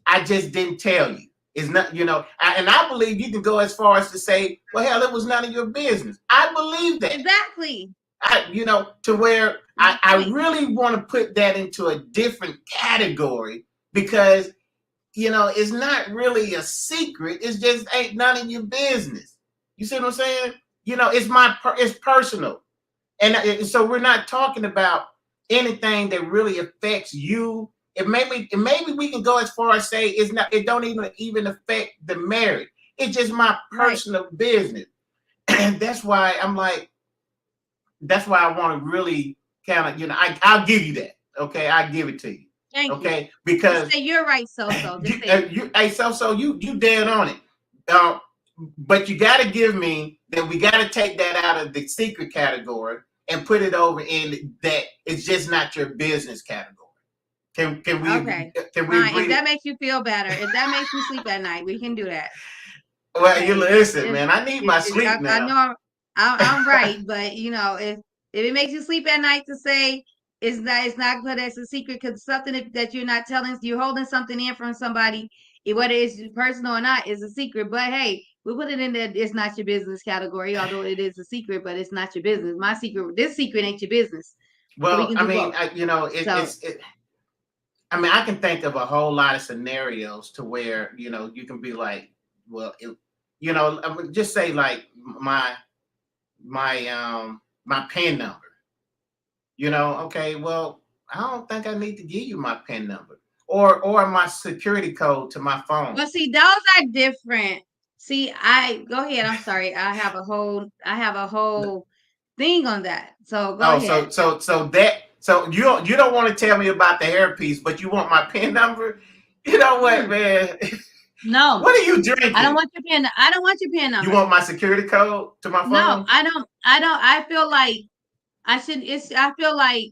I just didn't tell you. It's not, and I believe you can go as far as to say, well, hell, it was none of your business. I believe that. Exactly. To where I really want to put that into a different category because, it's not really a secret. It's just ain't none of your business. You see what I'm saying? It's personal. And so we're not talking about anything that really affects you. Maybe we can go as far as say it don't even affect the marriage. It's just my personal business. And that's why I want to really kind of, I'll give you that. Okay. I'll give it to you. Thank you. Because you're right. You dead on it. But you got to give me that. We got to take that out of the secret category and put it over in that it's just not your business category. Can we? Okay. Can we? If that makes you feel better, if that makes you sleep at night, we can do that. Well, okay. You listen, man. I need my sleep now. I know I'm right, but if it makes you sleep at night to say it's not good as a secret because something that you're not telling, you're holding something in from somebody, whether it's personal or not, is a secret. But hey, we put it in there. It's not your business category, although it is a secret, but it's not your business. My secret, this secret ain't your business. Well, so I can think of a whole lot of scenarios to where, you can be like, well, just say like my my PIN number. You know, okay, well, I don't think I need to give you my PIN number or my security code to my phone. But see, those are different. See, I go ahead. I'm sorry. I have a whole thing on that. So go ahead. So you don't want to tell me about the hairpiece, but you want my PIN number? You know what, man? No. What are you drinking? I don't want your PIN. I don't want your PIN number. You want my security code to my phone? No, I don't. I feel like I should. I feel like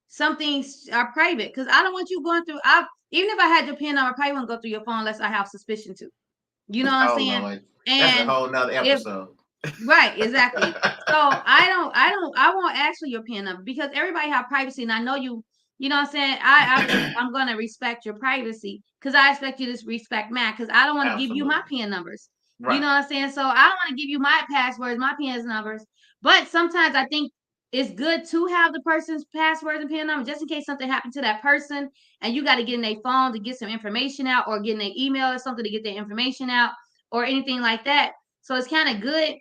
some things are private because I don't want you going through. Even if I had your PIN number, I probably wouldn't go through your phone unless I have suspicion to. You know what I'm saying? Lord. And that's a whole nother episode. Right, exactly. So I won't ask for your PIN number because everybody have privacy, and I know you. You know what I'm saying? I'm gonna respect your privacy because I expect you to respect mine because I don't want to give you my PIN numbers. Right. You know what I'm saying? So I don't want to give you my passwords, my PIN numbers. But sometimes I think it's good to have the person's passwords and PIN number just in case something happened to that person and you got to get in their phone to get some information out or get in their email or something to get their information out or anything like that. So it's kind of good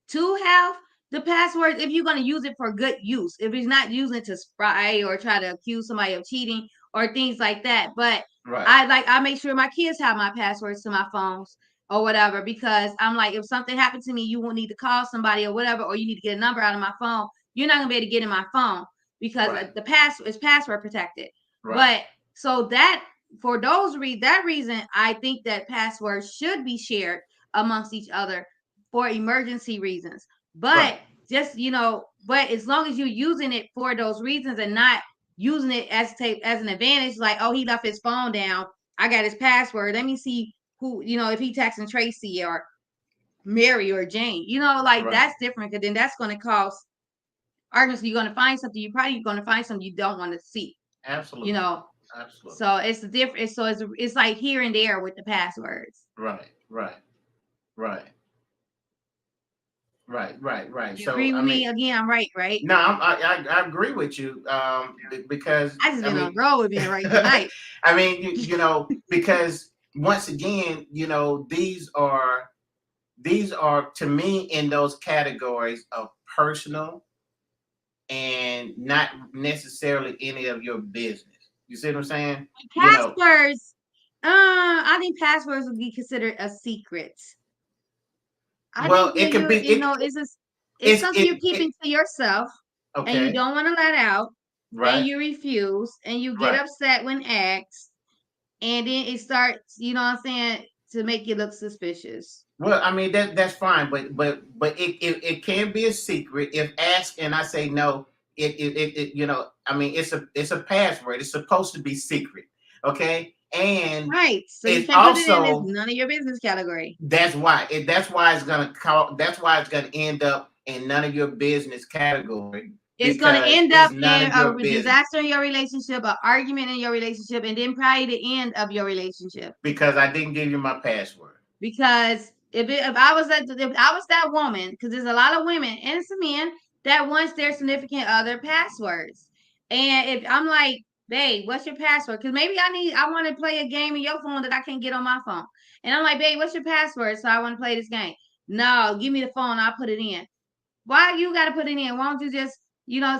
to have the passwords if you're going to use it for good use. If it's not using it to spy or try to accuse somebody of cheating or things like that. But right. I make sure my kids have my passwords to my phones or whatever because I'm like, if something happened to me, you will need to call somebody or whatever, or you need to get a number out of my phone. You're not gonna be able to get in my phone because right. the password is password protected. Right. But so that for that reason, I think that passwords should be shared amongst each other for emergency reasons. But right. just but as long as you're using it for those reasons and not using it as an advantage, like, oh, he left his phone down, I got his password. Let me see who, if he texting Tracy or Mary or Jane, right. That's different because then that's going to cause arguments. You're going to find something. You're probably going to find something you don't want to see. Absolutely. Absolutely. So it's the difference. So it's like here and there with the passwords. Right. You agree with me again? I'm right? No, I agree with you. Because I just been roll with being right tonight. I mean, because once again, these are to me in those categories of personal and not necessarily any of your business. You see what I'm saying? Passwords. I think passwords would be considered a secret. It could be. It's something you're keeping to yourself, okay. And you don't want to let out, right? And you refuse, and you get upset when asked, and then it starts, to make you look suspicious. Well, I mean that's fine, but it can be a secret if asked, and I say no. It's a password. It's supposed to be secret, okay? And right, so you can't put it in as none of your business category. That's why it's gonna end up in none of your business category. It's gonna end up in a disaster in your relationship, an argument in your relationship, and then probably the end of your relationship. Because I didn't give you my password. Because if I was that woman, because there's a lot of women and some men that wants their significant other passwords, and if I'm like, babe, what's your password? Because maybe I want to play a game in your phone that I can't get on my phone. And I'm like, babe, what's your password? So I want to play this game. No, give me the phone. I'll put it in. Why you got to put it in? Why don't you just,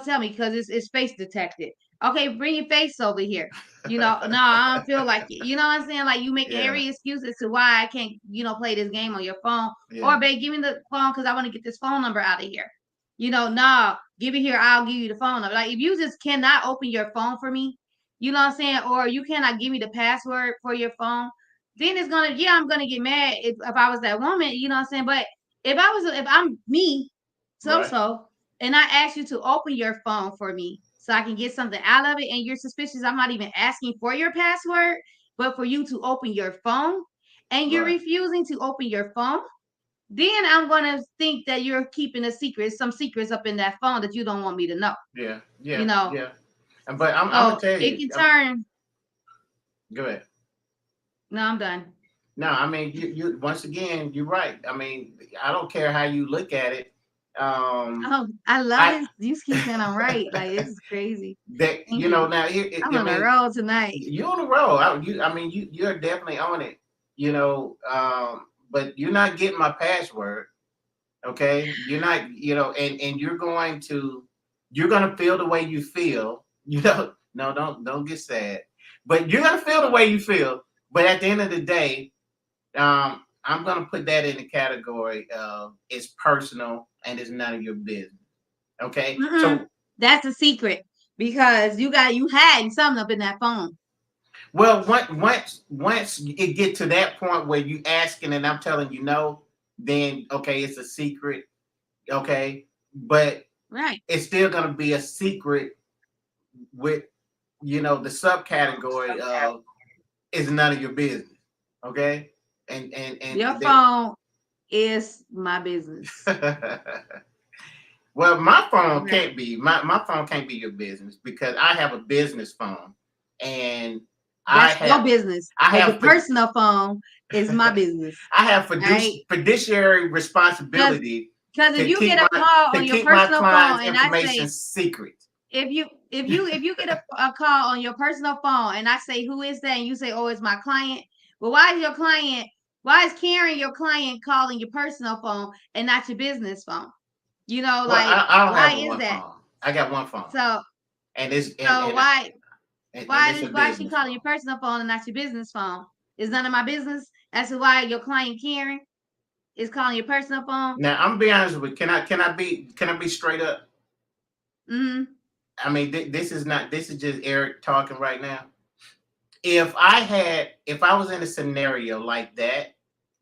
tell me? Because it's face detected. Okay, bring your face over here. No, I don't feel like it. You know what I'm saying? Like you make every excuse as to why I can't, play this game on your phone. Yeah. Or, babe, give me the phone because I want to get this phone number out of here. No, give it here. I'll give you the phone number. Like if you just cannot open your phone for me, you know what I'm saying? Or you cannot give me the password for your phone, then it's I'm gonna get mad if I was that woman, you know what I'm saying? But if I'm me, and I ask you to open your phone for me so I can get something out of it, and you're suspicious, I'm not even asking for your password, but for you to open your phone, and you're refusing to open your phone, then I'm gonna think that you're keeping a secret, some secrets up in that phone that you don't want me to know. Yeah. Yeah. But I'm gonna tell you, it can turn. Go ahead. No, I'm done. No, I mean, you once again, you're right. I mean, I don't care how you look at it. I love it. You keep saying I'm right. Like this is crazy. That now I'm on the road tonight. You're on the road. You're definitely on it. But you're not getting my password. Okay, you're not, and you're going to feel the way you feel. No, don't get sad. But you're gonna feel the way you feel. But at the end of the day, I'm gonna put that in the category of it's personal and it's none of your business. Okay, so that's a secret because you had something up in that phone. well, once it get to that point where you asking and I'm telling you no, then okay, it's a secret. Okay, but right, it's still gonna be a secret with the subcategory of is none of your business. Okay, and your phone is my business. Well, my phone can't be my phone can't be your business because I have a business phone and that's your business. I have a personal phone is my business. I have fiduciary responsibility because if you get a call on your personal phone and I say secret. If you get a call on your personal phone and I say who is that and you say, oh, it's my client, well, why is Karen your client calling your personal phone and not your business phone? You know, like I don't why have is one that? Phone. I got one phone. So and it's why is she calling your personal phone and not your business phone? It's none of my business. That's why your client Karen is calling your personal phone. Now I'm gonna be honest with you. Can I be straight up? Mm-hmm. I mean, this is just Eric talking right now. If I was in a scenario like that,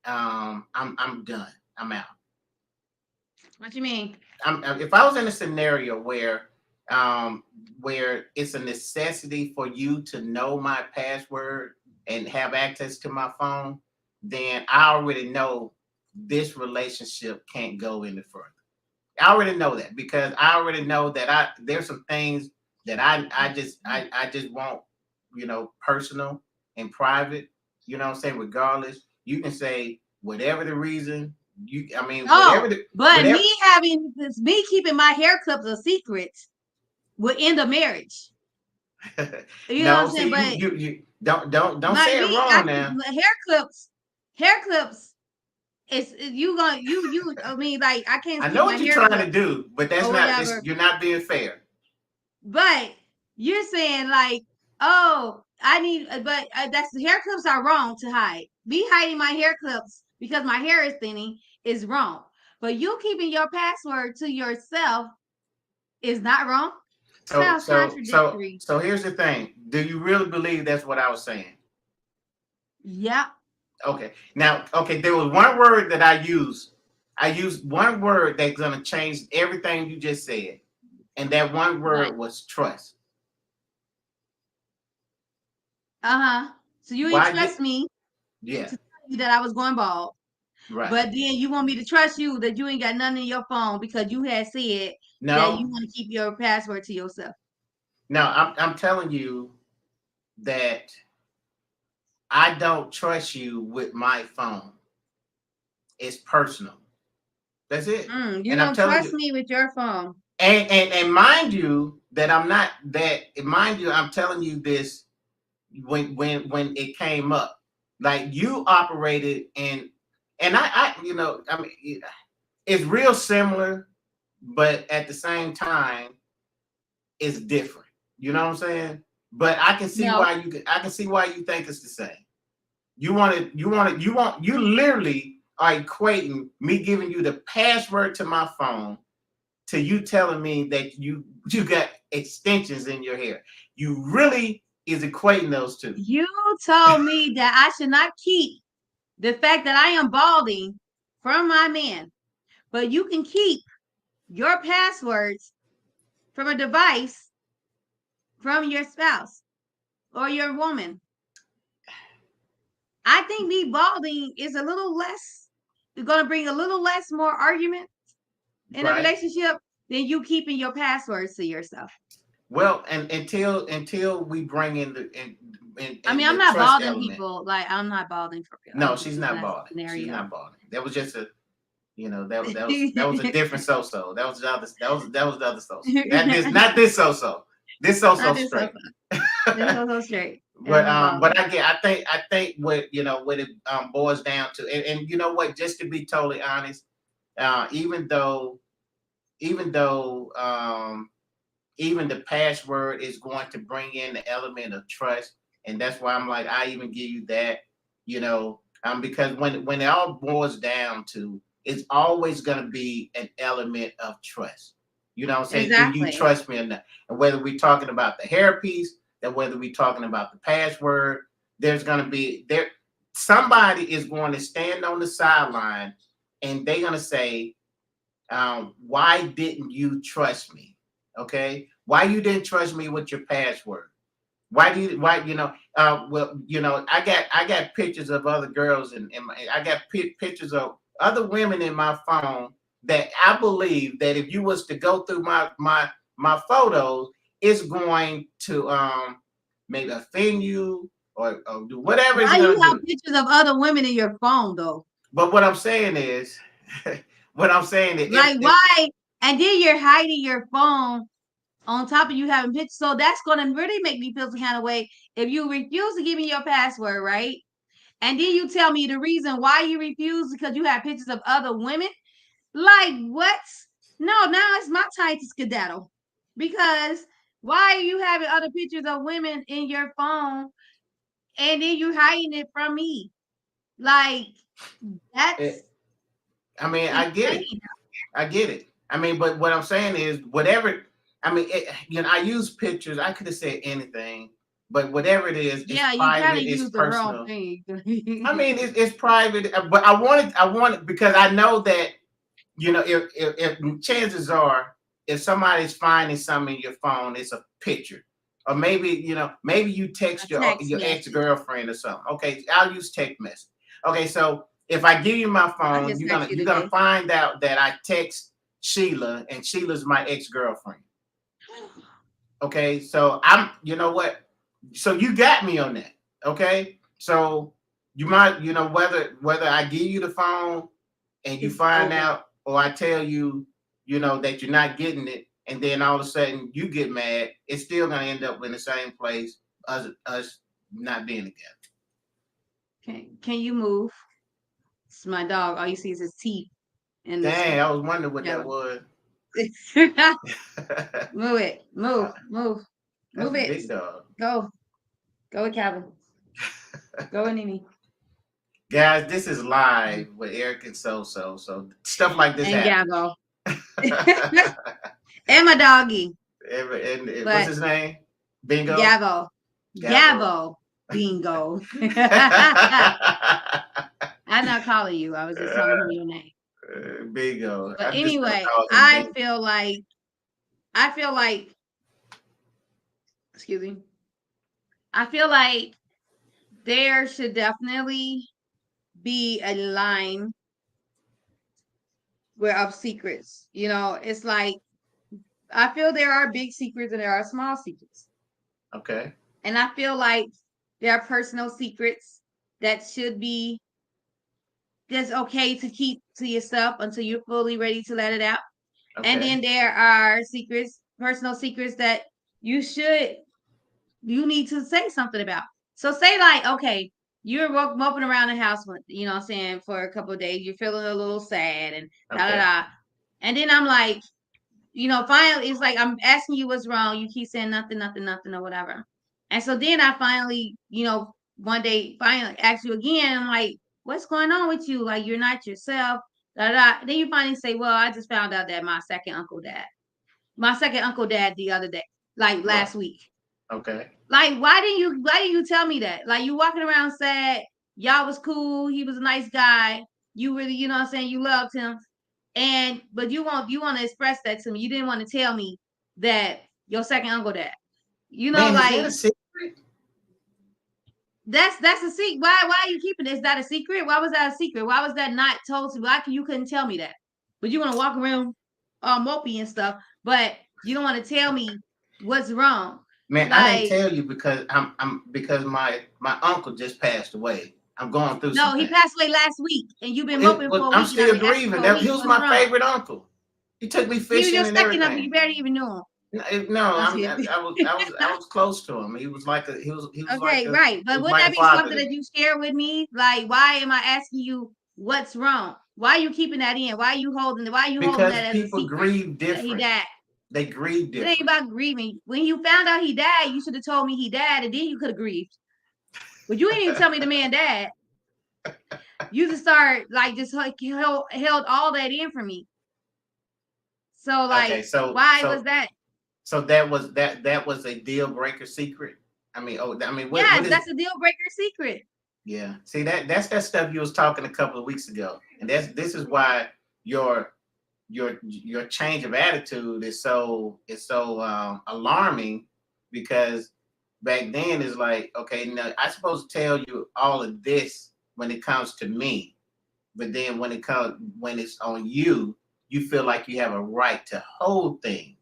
I'm done. I'm out. What you mean? If I was in a scenario where it's a necessity for you to know my password and have access to my phone, then I already know this relationship can't go any further. I already know that because I already know that there's some things that I just want, personal and private, what I'm saying? Regardless, you can say whatever the reason me keeping my hair clips a secret will end a marriage. You know what I'm saying? But you don't say it wrong now. Hair clips. It's you gonna you. I mean, like I can't. I know what you're trying to do, but that's not. You're not being fair. But you're saying like, oh, I need. But that's the hair clips are wrong to hide. Me hiding my hair clips because my hair is thinning is wrong. But you keeping your password to yourself is not wrong. Sounds contradictory. So here's the thing. Do you really believe that's what I was saying? Yeah. Okay. Now, there was one word that I used. I used one word that's gonna change everything you just said. And that one word was trust. So you didn't trust me. Yeah. To tell you that I was going bald. Right. But then you want me to trust you that you ain't got nothing in your phone because you had said that you want to keep your password to yourself. No, I'm telling you that I don't trust you with my phone. It's personal. That's it. You don't trust me with your phone. And mind you that I'm not that. Mind you, I'm telling you this when it came up. Like you operated and I mean, it's real similar, but at the same time, it's different. You know what I'm saying? But I can see why you think it's the same. You literally are equating me giving you the password to my phone to you telling me that you got extensions in your hair. You really is equating those two. You told me that I should not keep the fact that I am balding from my man, but you can keep your passwords from a device from your spouse or your woman. I think me balding is a little less, it's going to bring a little less more argument in a relationship than you keeping your passwords to yourself. Well, and until we bring in I mean, I'm not balding people. Like I'm not balding for real. No, she's not balding. She's not balding. That was just a, that was a different so-so. That was the other so-so. Not this so-so. This so-so straight. This so-so straight. But I think what it boils down to, and you know what, just to be totally honest, even though even the password is going to bring in the element of trust, and that's why I'm like, I even give you that, because when it all boils down to, it's always going to be an element of trust. You know what I'm saying? Do you Exactly. trust me or not? And whether we're talking about the hairpiece, that whether we're talking about the password, there's going to be somebody is going to stand on the sideline and they're going to say, why didn't you trust me? Okay, why you didn't trust me with your password? Why I got pictures of other girls and I got pictures of other women in my phone that I believe that if you was to go through my photos, it's going to maybe offend you or do whatever it's Why gonna you have do. pictures of other women in your phone though? But what I'm saying is, Like why? And then you're hiding your phone on top of you having pictures. So that's gonna really make me feel some kind of way if you refuse to give me your password, right? And then you tell me the reason why you refuse because you have pictures of other women. Like what? No, now it's my time to skedaddle. Because why are you having other pictures of women in your phone and then you hiding it from me? Like that's I mean, I get it. insane. I get it. I mean, but what I'm saying is, whatever. I mean, I use pictures. I could have said anything, but whatever it is, it's Yeah, you kind private. of It's used the wrong personal. thing. I mean, it's private. But I wanted because I know that if chances are, if somebody's finding something in your phone, it's a picture, or maybe you text A text your ex message. girlfriend or something. Okay, I'll use text message. Okay, so if I give you my I phone, just text you you're gonna today. find out that I text Sheila, and Sheila's my ex girlfriend. Okay, so you know what? So you got me on that. Okay, so you might, whether I give you the phone and you It's find over. out, or I tell you, that you're not getting it, and then all of a sudden you get mad, it's still gonna end up in the same place, us not being together. Can you move? It's my dog. All you see is his teeth in the Dang, I was wondering what that yeah. was. Move it. Move. Move. That's Move a it. big dog. Go. Go with Calvin. Go with Nene. Guys, this is live with Eric and so stuff like this And happens. Gabo. And my doggy. And what's But his name? Bingo. Gabo. Gabo. Bingo. I'm not calling you. I was just telling him your name. Bingo. But I'm just gonna anyway, call him I Bingo. feel like excuse me. I feel like there should definitely be a line where of secrets. It's like I feel there are big secrets and there are small secrets. Okay. And I feel like there are personal secrets that should be just okay to keep to yourself until you're fully ready to let it out. Okay. And then there are personal secrets that you need to say something about. So say like, okay, you're moping around the house, for a couple of days, you're feeling a little sad and da. And then I'm like, finally, it's like I'm asking you what's wrong. You keep saying nothing, or whatever. And so then I finally, one day finally ask you again. I'm like, what's going on with you? Like, you're not yourself. Da. Then you finally say, well, I just found out that my second uncle died the other day, like last week. Okay. Like, why didn't you tell me that? Like, you walking around sad, y'all was cool, he was a nice guy. You really, you loved him. But you want to express that to me. You didn't want to tell me that your second uncle died. Man, Like, is that a secret? that's a secret. Why are you keeping it? Is that a secret? Why was that a secret? Why was that not told to me? You couldn't tell me that? But you want to walk around mopey and stuff, but you don't want to tell me what's wrong. Man, I didn't tell you because because my uncle just passed away. I'm going through No, he passed away last week, and you've been moping for a week. I'm still grieving. He was my favorite uncle. He took me fishing He was your and second uncle. everything. You barely even knew him. No, I was close to him. He was okay, right. But wouldn't that be something that you share with me? Like, why am I asking you What's wrong? Why are you keeping that in? Why are you holding it? Why are you holding Because that as a people secret? grieve That he different. died. They grieve It ain't different. about grieving. When you found out he died, you should have told me he died, and then you could have grieved. But you didn't even tell me the man died. You just started like just held all that in for me. So like, Okay, so why was that? So that was a deal breaker secret. I mean, what Yes, is? that's a deal breaker secret. Yeah, see that's that stuff you was talking a couple of weeks ago, and this is why your change of attitude is so alarming, because back then it's like, okay, now I'm supposed to tell you all of this when it comes to me, but then when it's on you, you feel like you have a right to hold things.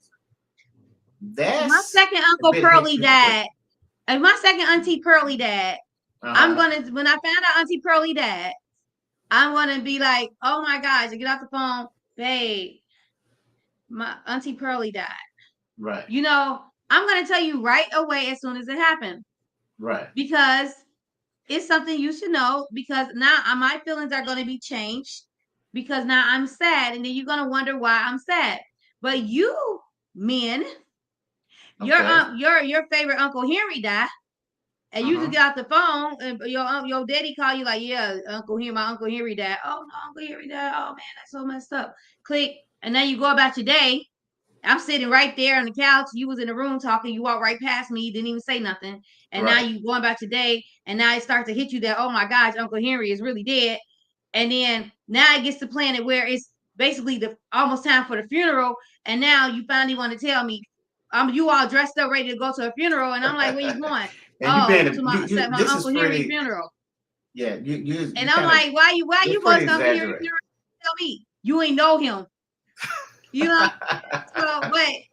That's my second Uncle Pearly died. And my second Auntie Pearly died. I'm gonna, when I found out Auntie Pearly died, I'm gonna be like, oh my gosh, get off the phone, babe. My Auntie Pearly died. Right. You know, I'm gonna tell you right away as soon as it happened. Right. Because it's something you should know, because now my feelings are gonna be changed, because now I'm sad, and then you're gonna wonder why I'm sad. But you men, your favorite Uncle Henry died, and you just get off the phone, and your daddy call you like, yeah, my Uncle Henry died. Oh no, Uncle Henry died. Oh man, that's so messed up. Click, and then you go about your day. I'm sitting right there on the couch. You was in the room talking. You walked right past me. Didn't even say nothing. And now you going about your day. And now it starts to hit you that, oh my gosh, Uncle Henry is really dead. And then now it gets to planet where it's basically almost time for the funeral. And now you finally want to tell me, you all dressed up, ready to go to a funeral. And I'm like, where you going? To my Uncle Henry funeral. Yeah, and I'm like, why you going to Uncle Henry funeral? Tell me, you ain't know him. You know, so what?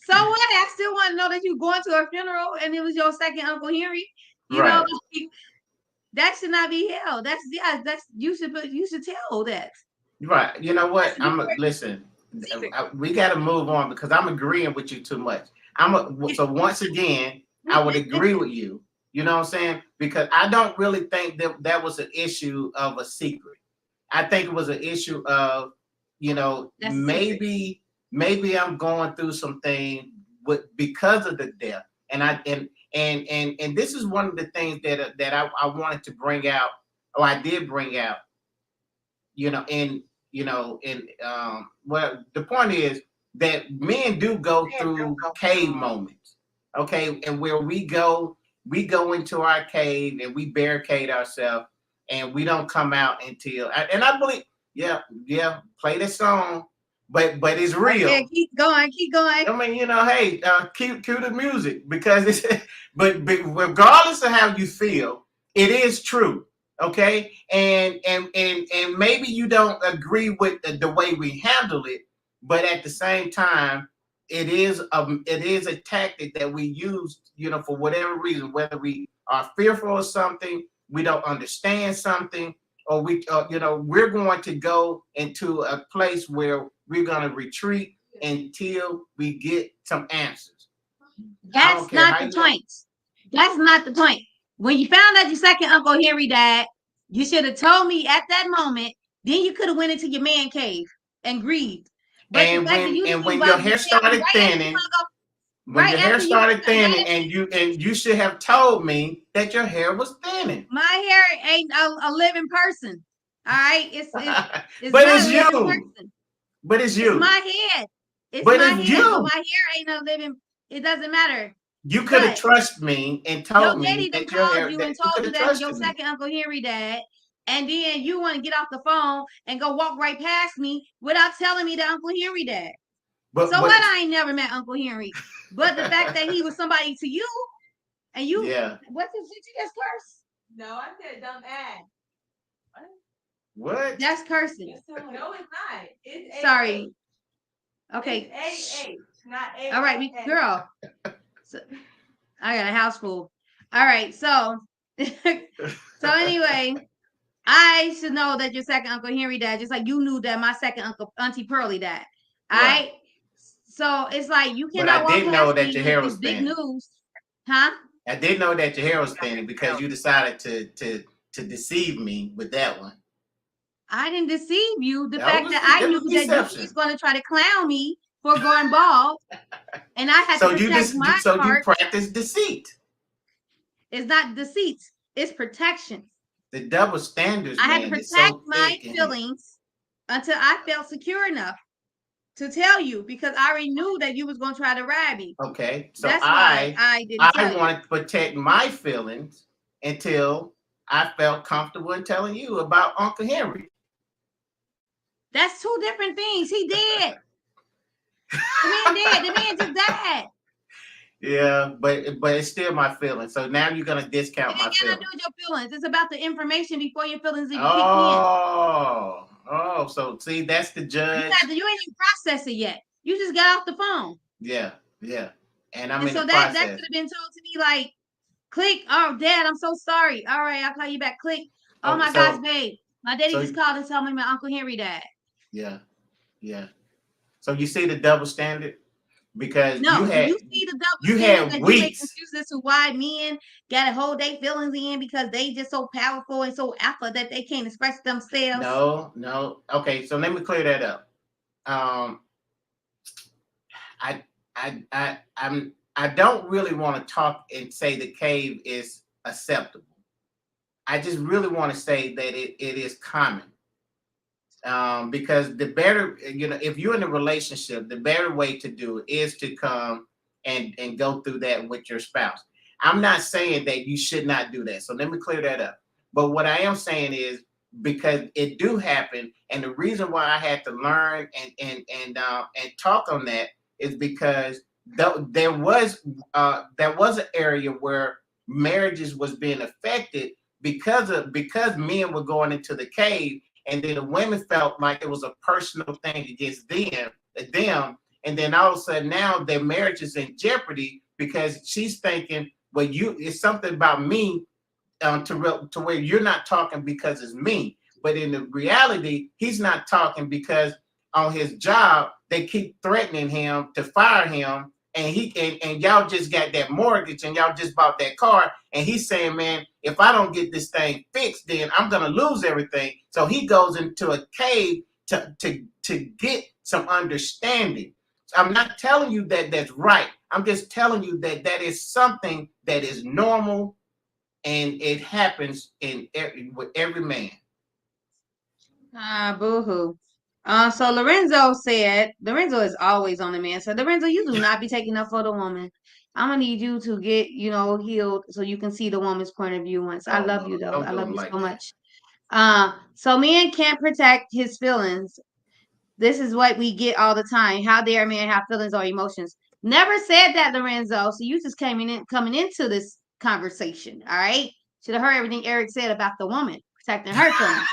I still want to know that you going to a funeral and it was your second Uncle Henry. You know, that should not be held. That's you should tell that. Right. You know what? Listen. We got to move on, because I'm agreeing with you too much. So once again, I would agree with you. You know what I'm saying? Because I don't really think that was an issue of a secret. I think it was an issue of, maybe I'm going through something because of the death, and this is one of the things that I wanted to bring out, or I did bring out, well, the point is that men do go through cave moments, okay, and where we go into our cave and we barricade ourselves, and we don't come out until, and I believe, yeah, play this song, but it's real. Okay, keep going. I mean, hey, cue the music, because it's, but regardless of how you feel, it is true. Okay, and maybe you don't agree with the way we handle it, but at the same time, it is a tactic that we use, for whatever reason, whether we are fearful of something, we don't understand something, or we're going to go into a place where we're going to retreat until we get some answers. That's not the point. That's not the point. When you found out your second Uncle Henry died, you should have told me at that moment. Then you could have went into your man cave and grieved. But and when your hair started thinning, and you should have told me that your hair was thinning. My hair ain't a living person. All right, it's but it's you. But it's you. It's my head. It's my head. But my hair ain't no living. It doesn't matter. You could have trusted me and told me that your hair. You and told you that your second Uncle Henry died, and then you want to get off the phone and go walk right past me without telling me that Uncle Henry died. But I ain't never met Uncle Henry, but the fact that he was somebody to you, and you, what did you just curse? No, I said dumb ass. What? That's cursing. No, it's not. It's sorry. Okay. It's not A. All right, girl. So, I got a house full. All right, so anyway, I should know that your second Uncle Henry died, just like you knew that my second Auntie Pearly died. All right. So it's like you cannot. But I did know that your hair was big thinning. News, huh? I did know that your hair was thinning because you decided to deceive me with that one. I didn't deceive you. The That fact was- that I that knew was that you deception. was going to try to clown me for going bald, and I had So to you protect just my so you heart. practice deceit. It's not deceit. It's protection. The double standards, I had to man, is protect so my thick in here. feelings until I felt secure enough to tell you, because I already knew that you was going to try to ride me. Okay, so That's why I didn't I tell you. wanted to protect my feelings until I felt comfortable in telling you about Uncle Henry. That's two different things. He dead. The man dead. The man just died. Yeah, but it's still my feelings. So now you're gonna discount It my ain't got feelings. to do with your feelings. It's about the information before your feelings even Oh, so see, that's the kick in. judge. You ain't even processed it yet. You just got off the phone. Yeah. And I'm And in so the that process. could have been told to me like, click. Oh, Dad, I'm so sorry. All right, I'll call you back. Click. Oh Oh, my so- gosh, babe. My daddy so- just called and told me my Uncle Henry died. Yeah. So you see the double standard? Because No, you had you see the double you standard had that you make weeks. excuses as to why men gotta hold their feelings in because they just so powerful and so alpha that they can't express themselves. No. Okay, so let me clear that up. I don't really want to talk and say the cave is acceptable. I just really want to say that it is common. Because the better, if you're in a relationship, the better way to do it is to come and go through that with your spouse. I'm not saying that you should not do that. So let me clear that up. But what I am saying is, because it do happen, and the reason why I had to learn and talk on that is because there was an area where marriages was being affected because men were going into the cave, and then the women felt like it was a personal thing against them, and then all of a sudden now their marriage is in jeopardy because she's thinking, well, it's something about me, to where you're not talking because it's me. But in the reality, he's not talking because on his job they keep threatening him to fire him, and y'all just got that mortgage and y'all just bought that car, and he's saying, man, if I don't get this thing fixed, then I'm gonna lose everything. So he goes into a cave to get some understanding. I'm not telling you that that's right. I'm just telling you that is something that is normal, and it happens with every man. Boo-hoo. So Lorenzo is always on the man. So Lorenzo, you do not be taking up for the woman. I'm gonna need you to get, healed so you can see the woman's point of view once. I love you though. I love you so much. So men can't protect his feelings. This is what we get all the time. How dare a man have feelings or emotions? Never said that, Lorenzo. So you just coming into this conversation. All right. Should have heard everything Eric said about the woman protecting her feelings.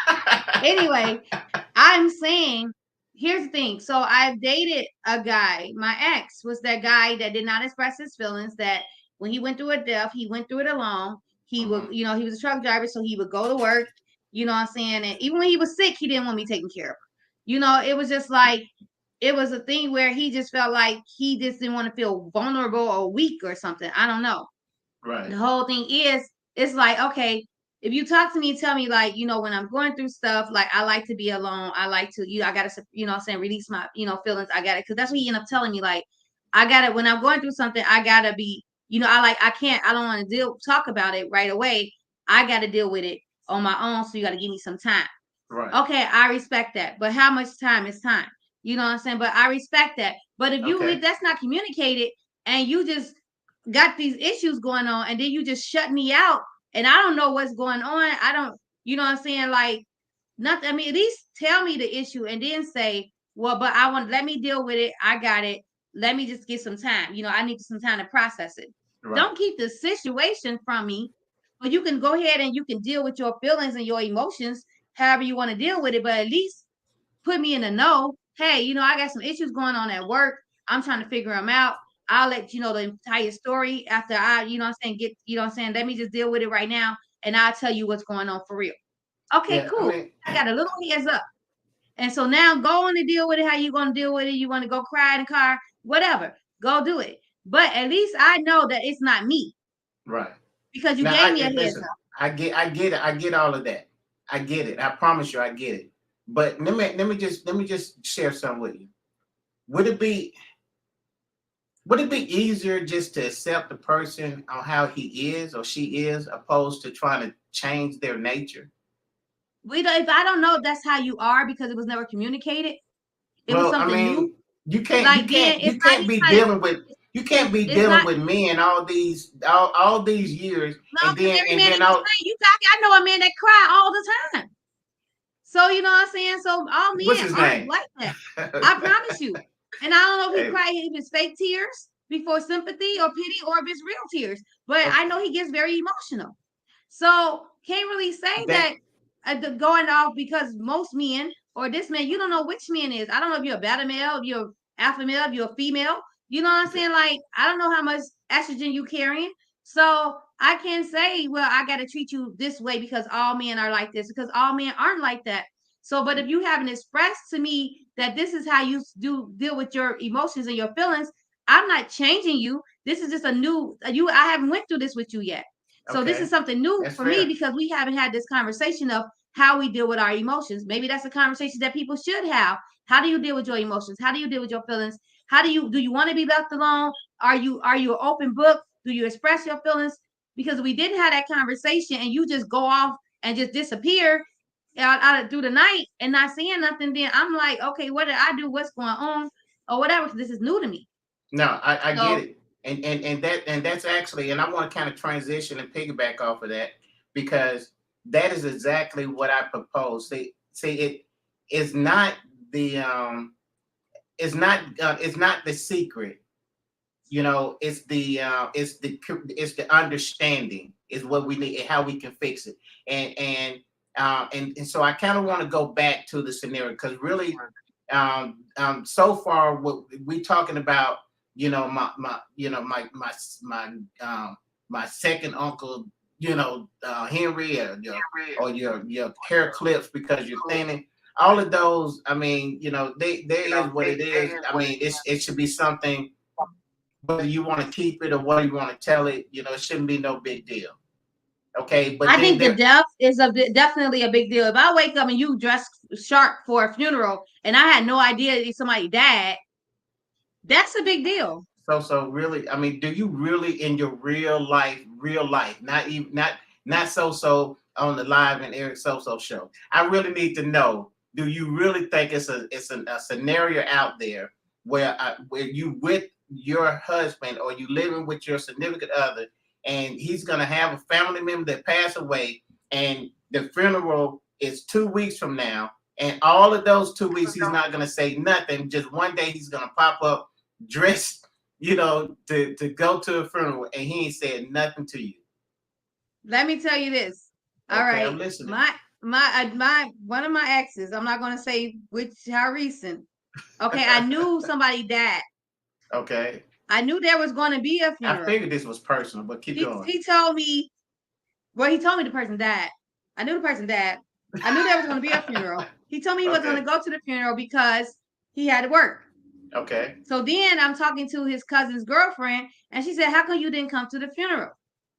Anyway, I'm saying, here's the thing. So I've dated a guy. My ex was that guy that did not express his feelings, that when he went through a death, he went through it alone. He would, he was a truck driver, so he would go to work, you know what I'm saying? And even when he was sick, he didn't want me taking care of him. It was just like, it was a thing where he just felt like he just didn't want to feel vulnerable or weak or something. I don't know. Right. The whole thing is, it's like, okay, if you talk to me, tell me, like, when I'm going through stuff, like, I like to be alone. I like to, I got to, release my, feelings. I got it. Cause that's what he ended up telling me. Like, I got to, when I'm going through something, I got to be, I don't want to talk about it right away. I got to deal with it on my own. So you got to give me some time. Right. Okay. I respect that. But how much time is time? You know what I'm saying? But I respect that. But if that's not communicated and you just got these issues going on and then you just shut me out, and I don't know what's going on. I don't, you know what I'm saying? Like, nothing. I mean, at least tell me the issue and then say, well, but let me deal with it. I got it. Let me just get some time. I need some time to process it. Right. Don't keep the situation from me, but you can go ahead and you can deal with your feelings and your emotions however you want to deal with it. But at least put me in the know. Hey, I got some issues going on at work. I'm trying to figure them out. I'll let you know the entire story after I, let me just deal with it right now. And I'll tell you what's going on for real. Okay, yeah, cool. I got a little heads up. And so now go on to deal with it. How you going to deal with it? You want to go cry in the car? Whatever. Go do it. But at least I know that it's not me. Right. Because you gave me a heads up. I get it. I get all of that. I get it. I promise you I get it. But let me just share something with you. Would it be easier just to accept the person on how he is or she is, opposed to trying to change their nature? We don't, if I don't know if that's how you are because it was never communicated, it was Well, I something new. mean, you can't Like then it's you not can't be even dealing with it's not men all these years, no, and because then every man ain't the all same. You talking, I know a man that cry all the time. So you know what I'm saying? So all what's men his aren't name? like that. I promise you. And I don't know if he Hey, cried if it's fake tears before sympathy or pity or if it's real tears. But I know he gets very emotional. So can't really say that that going off because most men or this man, you don't know which man is. I don't know if you're a beta male, if you're alpha male, if you're a female. You know what I'm saying? Like I don't know how much estrogen you carrying. So I can't say, well, I got to treat you this way because all men are like this, because all men aren't like that. So, but if you haven't expressed to me that this is how you do deal with your emotions and your feelings, I'm not changing you. This is just a new you. I haven't went through this with you yet. So this is okay? something new That's for me fair. because we haven't had this conversation of how we deal with our emotions. Maybe that's a conversation that people should have. How do you deal with your emotions? How do you deal with your feelings? How do you want to be left alone? Are you an open book? Do you express your feelings? Because we didn't have that conversation and you just go off and just disappear out through the night and not saying nothing, then I'm like, okay, what did I do? What's going on? Or whatever, because this is new to me. No, I get So it, and that's actually, and I want to kind of transition and piggyback off of that, because that is exactly what I propose. See, it is not the it's not the secret. You know, it's the understanding is what we need and how we can fix it. And so I kind of want to go back to the scenario, because really, so far what we talking about, my second uncle, Henry, or your hair clips because you're thinning. All of those, I mean, there is what it is. I mean, it should be something, whether you want to keep it or whether you want to tell it, it shouldn't be no big deal. Okay, but I then think the there, death is definitely a big deal. If I wake up and you dress sharp for a funeral and I had no idea if somebody died, that's a big deal. so really, I mean, do you really in your real life, not even not so on the live and Eric So show? I really need to know. Do you really think it's a scenario out there where you with your husband or you living with your significant other, and he's gonna have a family member that passed away, and the funeral is 2 weeks from now, and all of those 2 weeks he's not gonna say nothing. Just one day he's gonna pop up dressed, to go to a funeral, and he ain't said nothing to you. Let me tell you this. All Okay, right, I'm listening. my one of my exes. I'm not going to say how recent. Okay, I knew somebody died. Okay, I knew there was going to be a I funeral. figured this was personal, but keep going. He told me. Well, he told me the person died. I knew the person died. I knew there was going to be a funeral. He told me he was going to Okay, go to the funeral because he had to work. okay. So then I'm talking to his cousin's girlfriend, and she said, "How come you didn't come to the funeral?"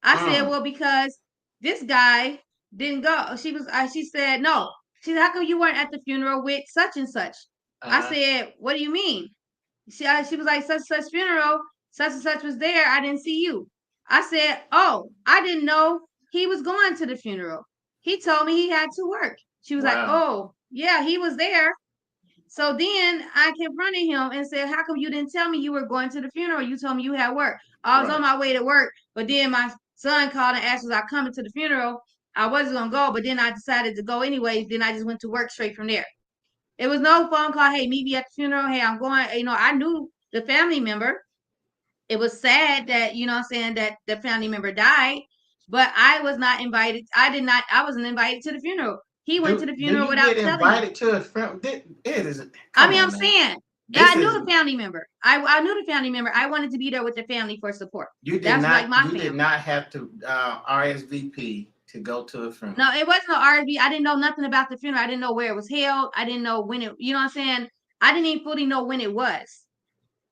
I said, Mm. "Well, because this guy didn't go." She said, "No." She said, "How come you weren't at the funeral with such and such?" I Uh-huh. said, "What do you mean?" She was like, "Such and such funeral, such and such was there. I didn't see you." I said, "Oh, I didn't know he was going to the funeral. He told me he had to work." She was like, Wow. "Oh, yeah, he was there." So then I confronted him and said, "How come you didn't tell me you were going to the funeral? You told me you had work." I was on Right. my way to work, but then my son called and asked, "Was I coming to the funeral?" I wasn't gonna go, but then I decided to go anyways. Then I just went to work straight from there. It was no phone call. "Hey, meet me at the funeral. Hey, I'm going." I knew the family member. It was sad that, what I'm saying, that the family member died, but I was not invited. I wasn't invited to the funeral. He went to Do the do funeral you without get telling me. invited to a funeral? It is. I Come mean, I'm on now. saying, yeah, This I knew is the family member. I knew the family member. I wanted to be there with the family for support. you did That's like not my you did family. not have to RSVP to go to a funeral. No, it wasn't no RSV. I didn't know nothing about the funeral. I didn't know where it was held. I didn't know when it, you know what I'm saying? I didn't even fully know when it was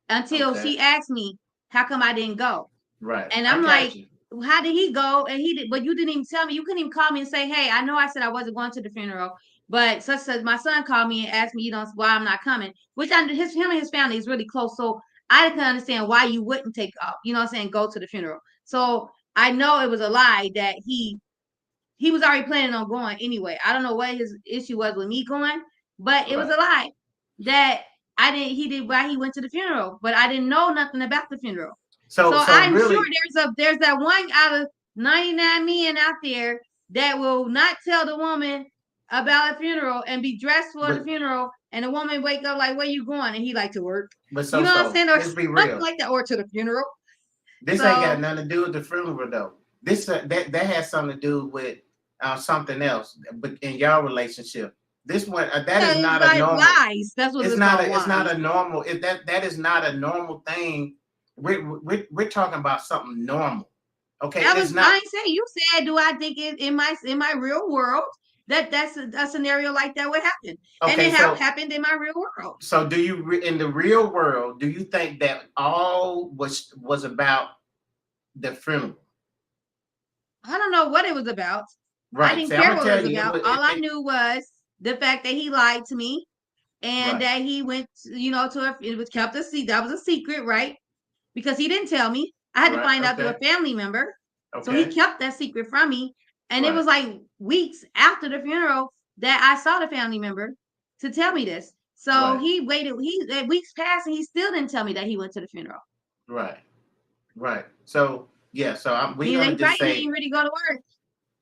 until Okay. she asked me, "How come I didn't go?" Right. And I I'm got like, you. "How did he go?" And he did, but you didn't even tell me. You couldn't even call me and say, "Hey, I know I said I wasn't going to the funeral. But such as my son called me and asked me, why I'm not coming, which him and his family is really close. So I can understand why you wouldn't take off, go to the funeral. So I know it was a lie that he was already planning on going anyway. I don't know what his issue was with me going, but it was a lie that he did why he went to the funeral, but I didn't know nothing about the funeral. So I'm really, sure there's that one out of 99 men out there that will not tell the woman about a funeral and be dressed for the funeral, and the woman wake up like, where you going? And he like to work. But what I'm saying? Or let's be something real. like that, or to the funeral. This ain't got nothing to do with the funeral though. This that has something to do with something else. But in y'all relationship, this one that is not a normal. Lies. That's what it's not. It's not a normal. That is not a normal thing. We're talking about something normal. Okay, that was not. You said, do I think it in my real world that's a scenario like that would happen? Okay, and it happened in my real world. So do you in the real world, do you think that all was about the funeral? I don't know what it was about. Right. I didn't care what it was about. All I knew was the fact that he lied to me and that he went, it was kept a secret. That was a secret, right? Because he didn't tell me. I had to find out through a family member. Okay. So he kept that secret from me. And it was like weeks after the funeral that I saw the family member to tell me this. So he waited, weeks passed and he still didn't tell me that he went to the funeral. Right. Right. So yeah, so we're gonna just say he didn't really go to work.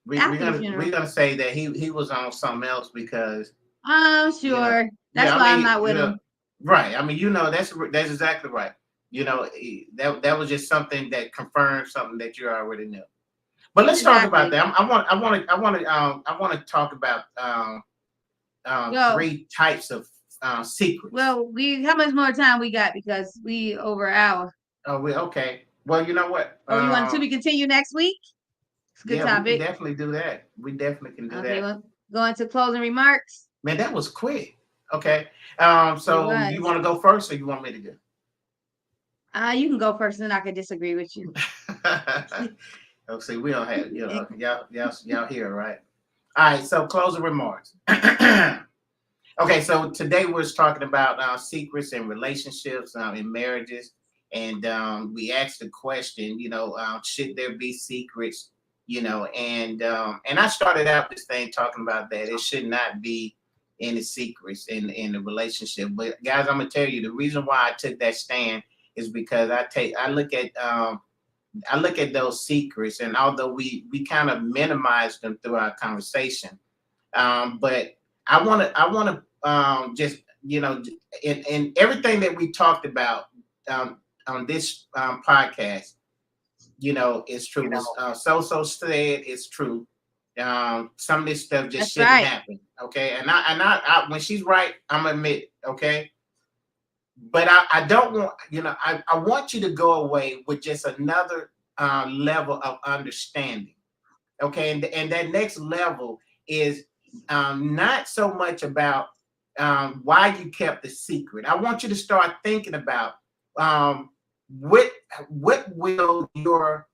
We're gonna say that he was on something else because I'm sure that's why I'm not with him. Right. I mean, that's exactly right. That was just something that confirmed something that you already knew. But let's talk about that. I want to talk about 3 types of secrets. Well, how much more time we got because we over an hour. Oh, okay. Well, you know what? You want to continue next week? It's a good topic. We can definitely do that. We definitely can do that. We'll go into closing remarks. Man, that was quick. Okay. So you want to go first, or you want me to go? You can go first, and I can disagree with you. Oh, see, we don't have y'all here, right? All right. So closing remarks. Okay. So today we're talking about secrets in relationships, in marriages. And we asked the question, should there be secrets, and I started out this thing talking about that. It should not be any secrets in the relationship. But guys, I'm gonna tell you the reason why I took that stand is because I look at those secrets, and although we kind of minimize them through our conversation, but I want to just in everything that we talked about on this podcast, it's true. So said it's true. Some of this stuff just shouldn't happen. Okay, and I when she's right, I'm gonna admit. Okay, but I don't want I want you to go away with just another level of understanding. Okay, and that next level is not so much about why you kept the secret. I want you to start thinking about what will your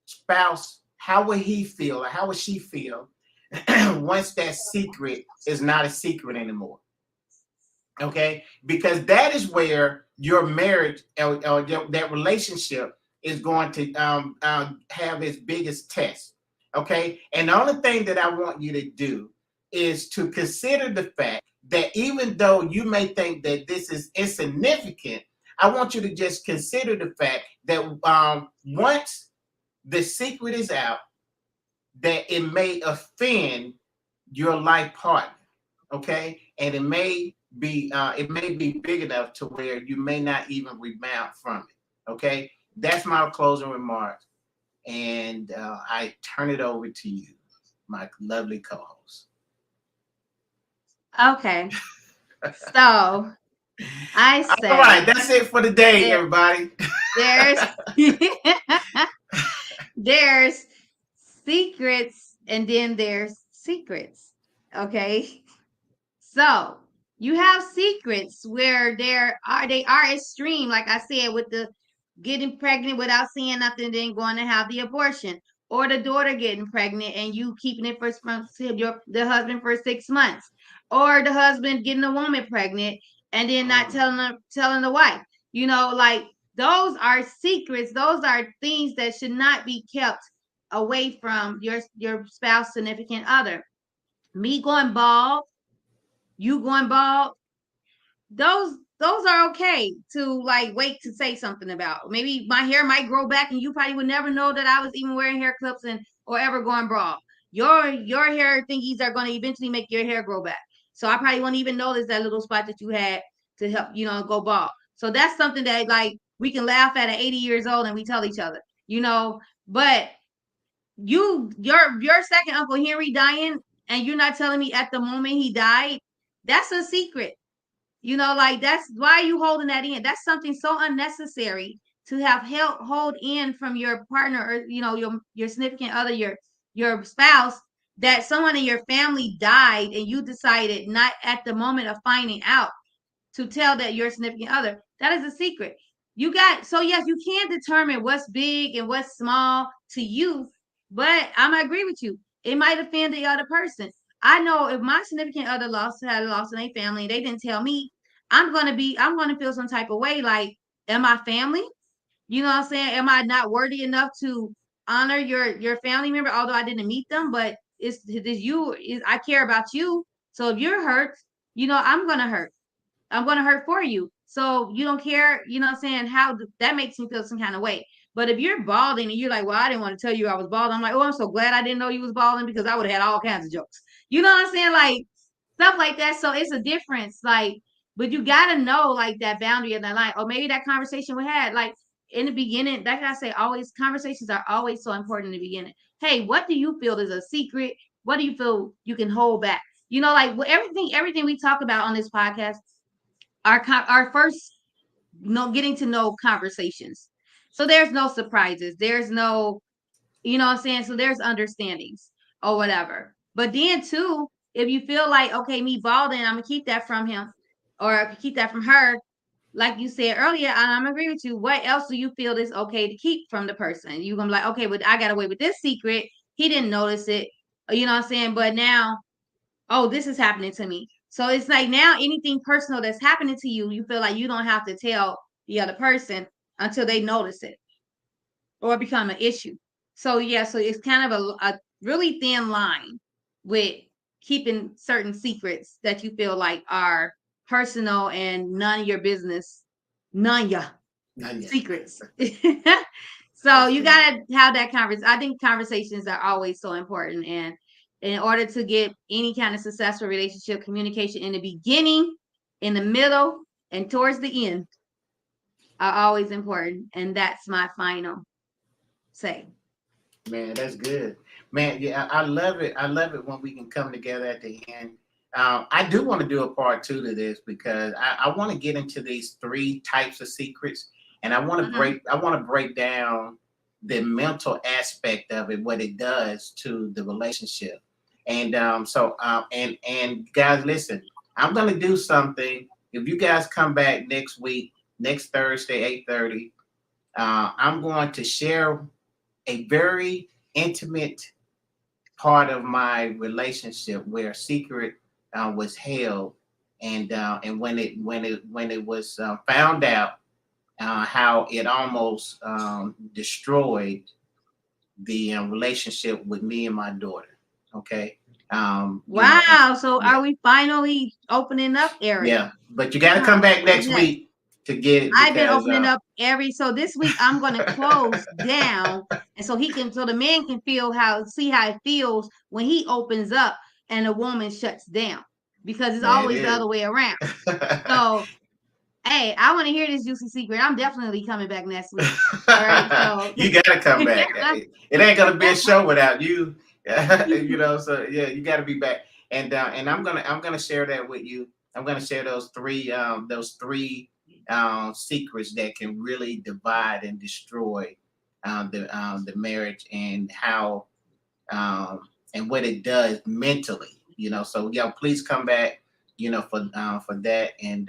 spouse, how will he feel or how will she feel once that secret is not a secret anymore? Okay, because that is where your marriage or that relationship is going to have its biggest test. Okay, and the only thing that I want you to do is to consider the fact that even though you may think that this is insignificant, I want you to just consider the fact that once the secret is out, that it may offend your life partner, okay? And it may be big enough to where you may not even rebound from it, okay? That's my closing remarks, and I turn it over to you, my lovely co-host. Okay, so I say, all right, that's it for the day, everybody. There's secrets, and then there's secrets. Okay, so you have secrets where they are extreme, like I said, with the getting pregnant without seeing nothing, then going to have the abortion, or the daughter getting pregnant and you keeping it for the husband for 6 months, or the husband getting a woman pregnant and then not telling the wife. You know, like those are secrets. Those are things that should not be kept away from your spouse, significant other. Me going bald, you going bald, those are okay to like wait to say something about. Maybe my hair might grow back and you probably would never know that I was even wearing hair clips and or ever going bald. Your hair thingies are going to eventually make your hair grow back. So I probably won't even notice that little spot that you had to help, go bald. So that's something that like we can laugh at 80 years old and we tell each other, but your second Uncle Henry dying and you're not telling me at the moment he died, that's a secret. Like that's why you holding that in. That's something so unnecessary to have hold in from your partner or your significant other, your spouse, that someone in your family died and you decided not at the moment of finding out to tell that your significant other. That is a secret. So yes, you can determine what's big and what's small to you, but I'm gonna agree with you. It might offend the other person. I know if my significant other had a loss in their family and they didn't tell me, I'm gonna feel some type of way. Like, am I family? You know what I'm saying? Am I not worthy enough to honor your family member? Although I didn't meet them, but I care about you. So if you're hurt, I'm gonna hurt. I'm going to hurt for you. So you don't care, you know what I'm saying? That makes me feel some kind of way. But if you're balding and you're like, well, I didn't want to tell you I was balding. I'm like, oh, I'm so glad I didn't know you was balding because I would have had all kinds of jokes. You know what I'm saying? Like stuff like that. So it's a difference. Like, but you got to know like that boundary of that line. Or maybe that conversation we had, like in the beginning, like I say, always conversations are always so important in the beginning. Hey, what do you feel is a secret? What do you feel you can hold back? Like everything we talk about on this podcast, our first getting to know conversations. So there's no surprises. There's no, you know what I'm saying? So there's understandings or whatever. But then too, if you feel like, okay, me balding, I'm gonna keep that from him or keep that from her, like you said earlier, and I'm agree with you. What else do you feel is okay to keep from the person? You're gonna be like, okay, but I got away with this secret. He didn't notice it. You know what I'm saying? But now, oh, this is happening to me. So it's like now anything personal that's happening to you, you feel like you don't have to tell the other person until they notice it or become an issue. So yeah, so it's kind of a really thin line with keeping certain secrets that you feel like are personal and none of your business, none of your secrets. So you gotta have that conversation. I think conversations are always so important, and in order to get any kind of successful relationship, communication in the beginning, in the middle, and towards the end are always important. And that's my final say. Man, that's good. Man, yeah, I love it. I love it when we can come together at the end. I do want to do a part 2 to this because I want to get into these 3 types of secrets, and I want to break down the mental aspect of it, what it does to the relationship. And and guys, listen, I'm gonna do something. If you guys come back next week, next Thursday, 8:30, I'm going to share a very intimate part of my relationship where a secret was held, and when it was found out, how it almost destroyed the relationship with me and my daughter. Okay. Wow. So are we finally opening up, Eric? Yeah, but you got to come back next week to get it. I've been opening up so this week I'm going to close down, and so the man can see how it feels when he opens up and a woman shuts down, because it's always the other way around. So hey, I want to hear this juicy secret. I'm definitely coming back next week. All right, so you gotta come back. It ain't gonna be a show without you. So yeah, you gotta be back. And I'm gonna share that with you. I'm gonna share those three secrets that can really divide and destroy the marriage, and how and what it does mentally. So yeah, please come back. For that. And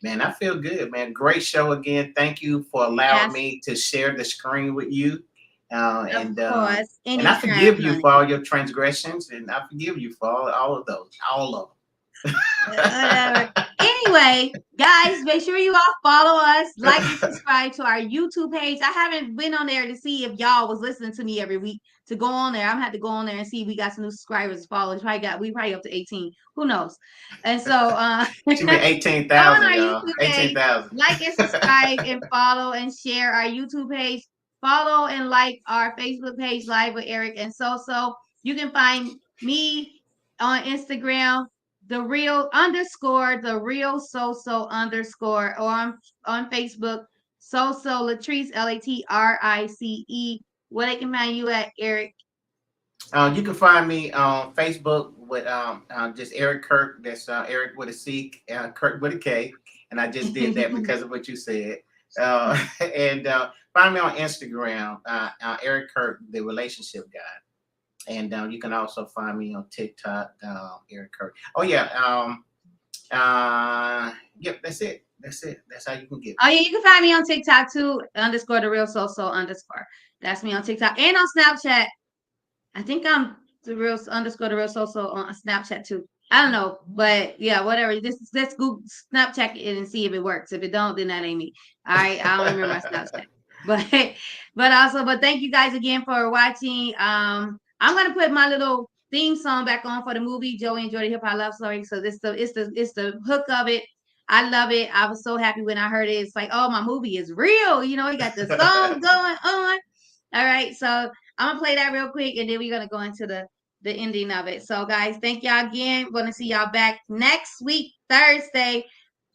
man, I feel good, man. Great show again. Thank you for allowing me to share the screen with you. And I forgive you for all your transgressions, and I forgive you for all of those, all of them. Whatever. Anyway, guys, make sure you all follow us, like and subscribe to our YouTube page. I haven't been on there to see if y'all was listening to me every week. To go on there, I'm gonna have to go on there and see if we got some new subscribers, followers. We probably up to 18. Who knows? And so She been 18,000, y'all. 18,000. like and subscribe and follow and share our YouTube page. Follow and like our Facebook page, Live with Eric and So. You can find me on Instagram, the real So _ or on Facebook, So Latrice, Latrice. Where they can find you at, Eric? You can find me on Facebook with just Eric Kirk. That's Eric with a C, Kirk with a K. And I just did that because of what you said. And find me on Instagram, Eric Kirk, the relationship guy. And you can also find me on TikTok, Eric Kirk. Oh yeah, yep, that's it. That's how you can get. Oh yeah, you can find me on TikTok too, _ the real So _ That's me on TikTok and on Snapchat. I think I'm the real _ the real So on Snapchat too. I don't know, but yeah, whatever. Let's Google Snapchat it and see if it works. If it don't, then that ain't me. All right, I don't remember my Snapchat. But thank you guys again for watching. I'm gonna put my little theme song back on for the movie Joey and Jordy Hip Hop Love Story. So it's the hook of it. I love it. I was so happy when I heard it. It's like, oh, my movie is real. You know, we got the song going on. All right, so I'm gonna play that real quick, and then we're gonna go into the ending of it. So, guys, thank y'all again. We're gonna see y'all back next week, Thursday,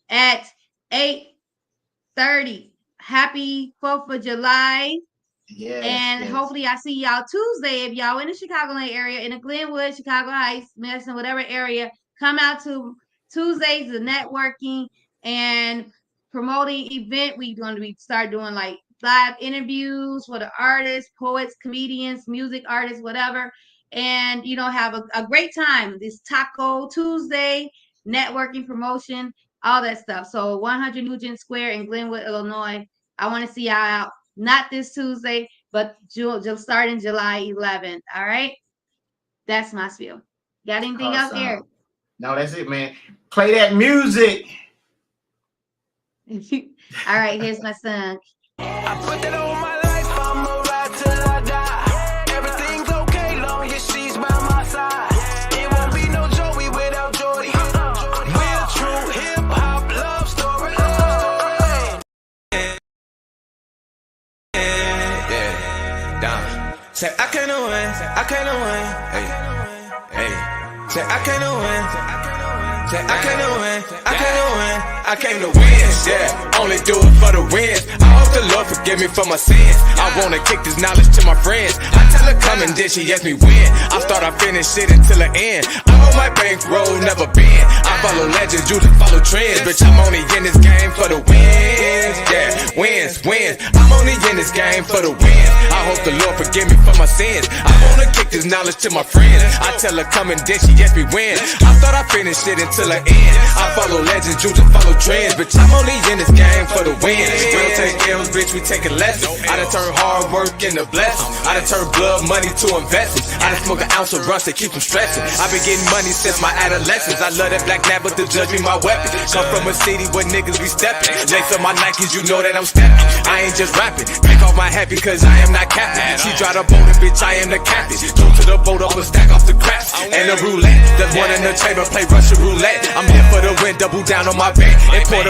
at 8:30. Happy 4th of July. Yes, and hopefully I see y'all Tuesday. If y'all in the Chicagoland area, in the Glenwood, Chicago Heights, Madison, whatever area, come out to Tuesdays, the networking and promoting event. We're going to start doing like live interviews for the artists, poets, comedians, music artists, whatever. And, you know, have a great time. This Taco Tuesday, networking, promotion, all that stuff. So 100 Nugent Square in Glenwood, Illinois. I want to see y'all out. Not this Tuesday, but starting July 11th. All right. That's my spiel. Got anything else, Eric? No, that's it, man. Play that music. All right. Here's my son. I put that on my life, I'ma ride till I die. Everything's okay, long as she's by my side. It won't be no Joey without Jordy. Real true hip-hop love story. Yeah, down. Say I can't win, hey, hey. Say I can't win. Say I came to win, yeah, only do it for the wins. I hope the Lord forgive me for my sins. I wanna kick this knowledge to my friends. I tell her come and then she ask me when. I start, I finish it until the end. I hold my bankroll, never bend. I follow legends, you just follow trends. Bitch, I'm only in this game for the wins, yeah, wins. I'm only in this game for the wins. I hope the Lord forgive me for my sins. I wanna kick this knowledge to my friends. I tell her come and then she ask me when. I thought I finished it until the end. I follow legends, you just follow trends. Bitch, I'm only in this game for the wins. We don't take L's, bitch, we taking lessons. I done turn hard work into blessings. I done turn blood money to investments. I done smoke an ounce of rust to keep them stressing. I've been getting money since my adolescence. I love that black nap, but to judge me my weapon. Come from a city where niggas be stepping. Lace up my Nikes, you know that I'm stepping. I ain't just rapping. Take off my hat because I am not captain. She drive the boat and bitch, I am the captain. Go to the boat up and stack off the craps. And the roulette, there's one in the chamber, play Russian roulette. I'm here for the win, double down on my bet. Import a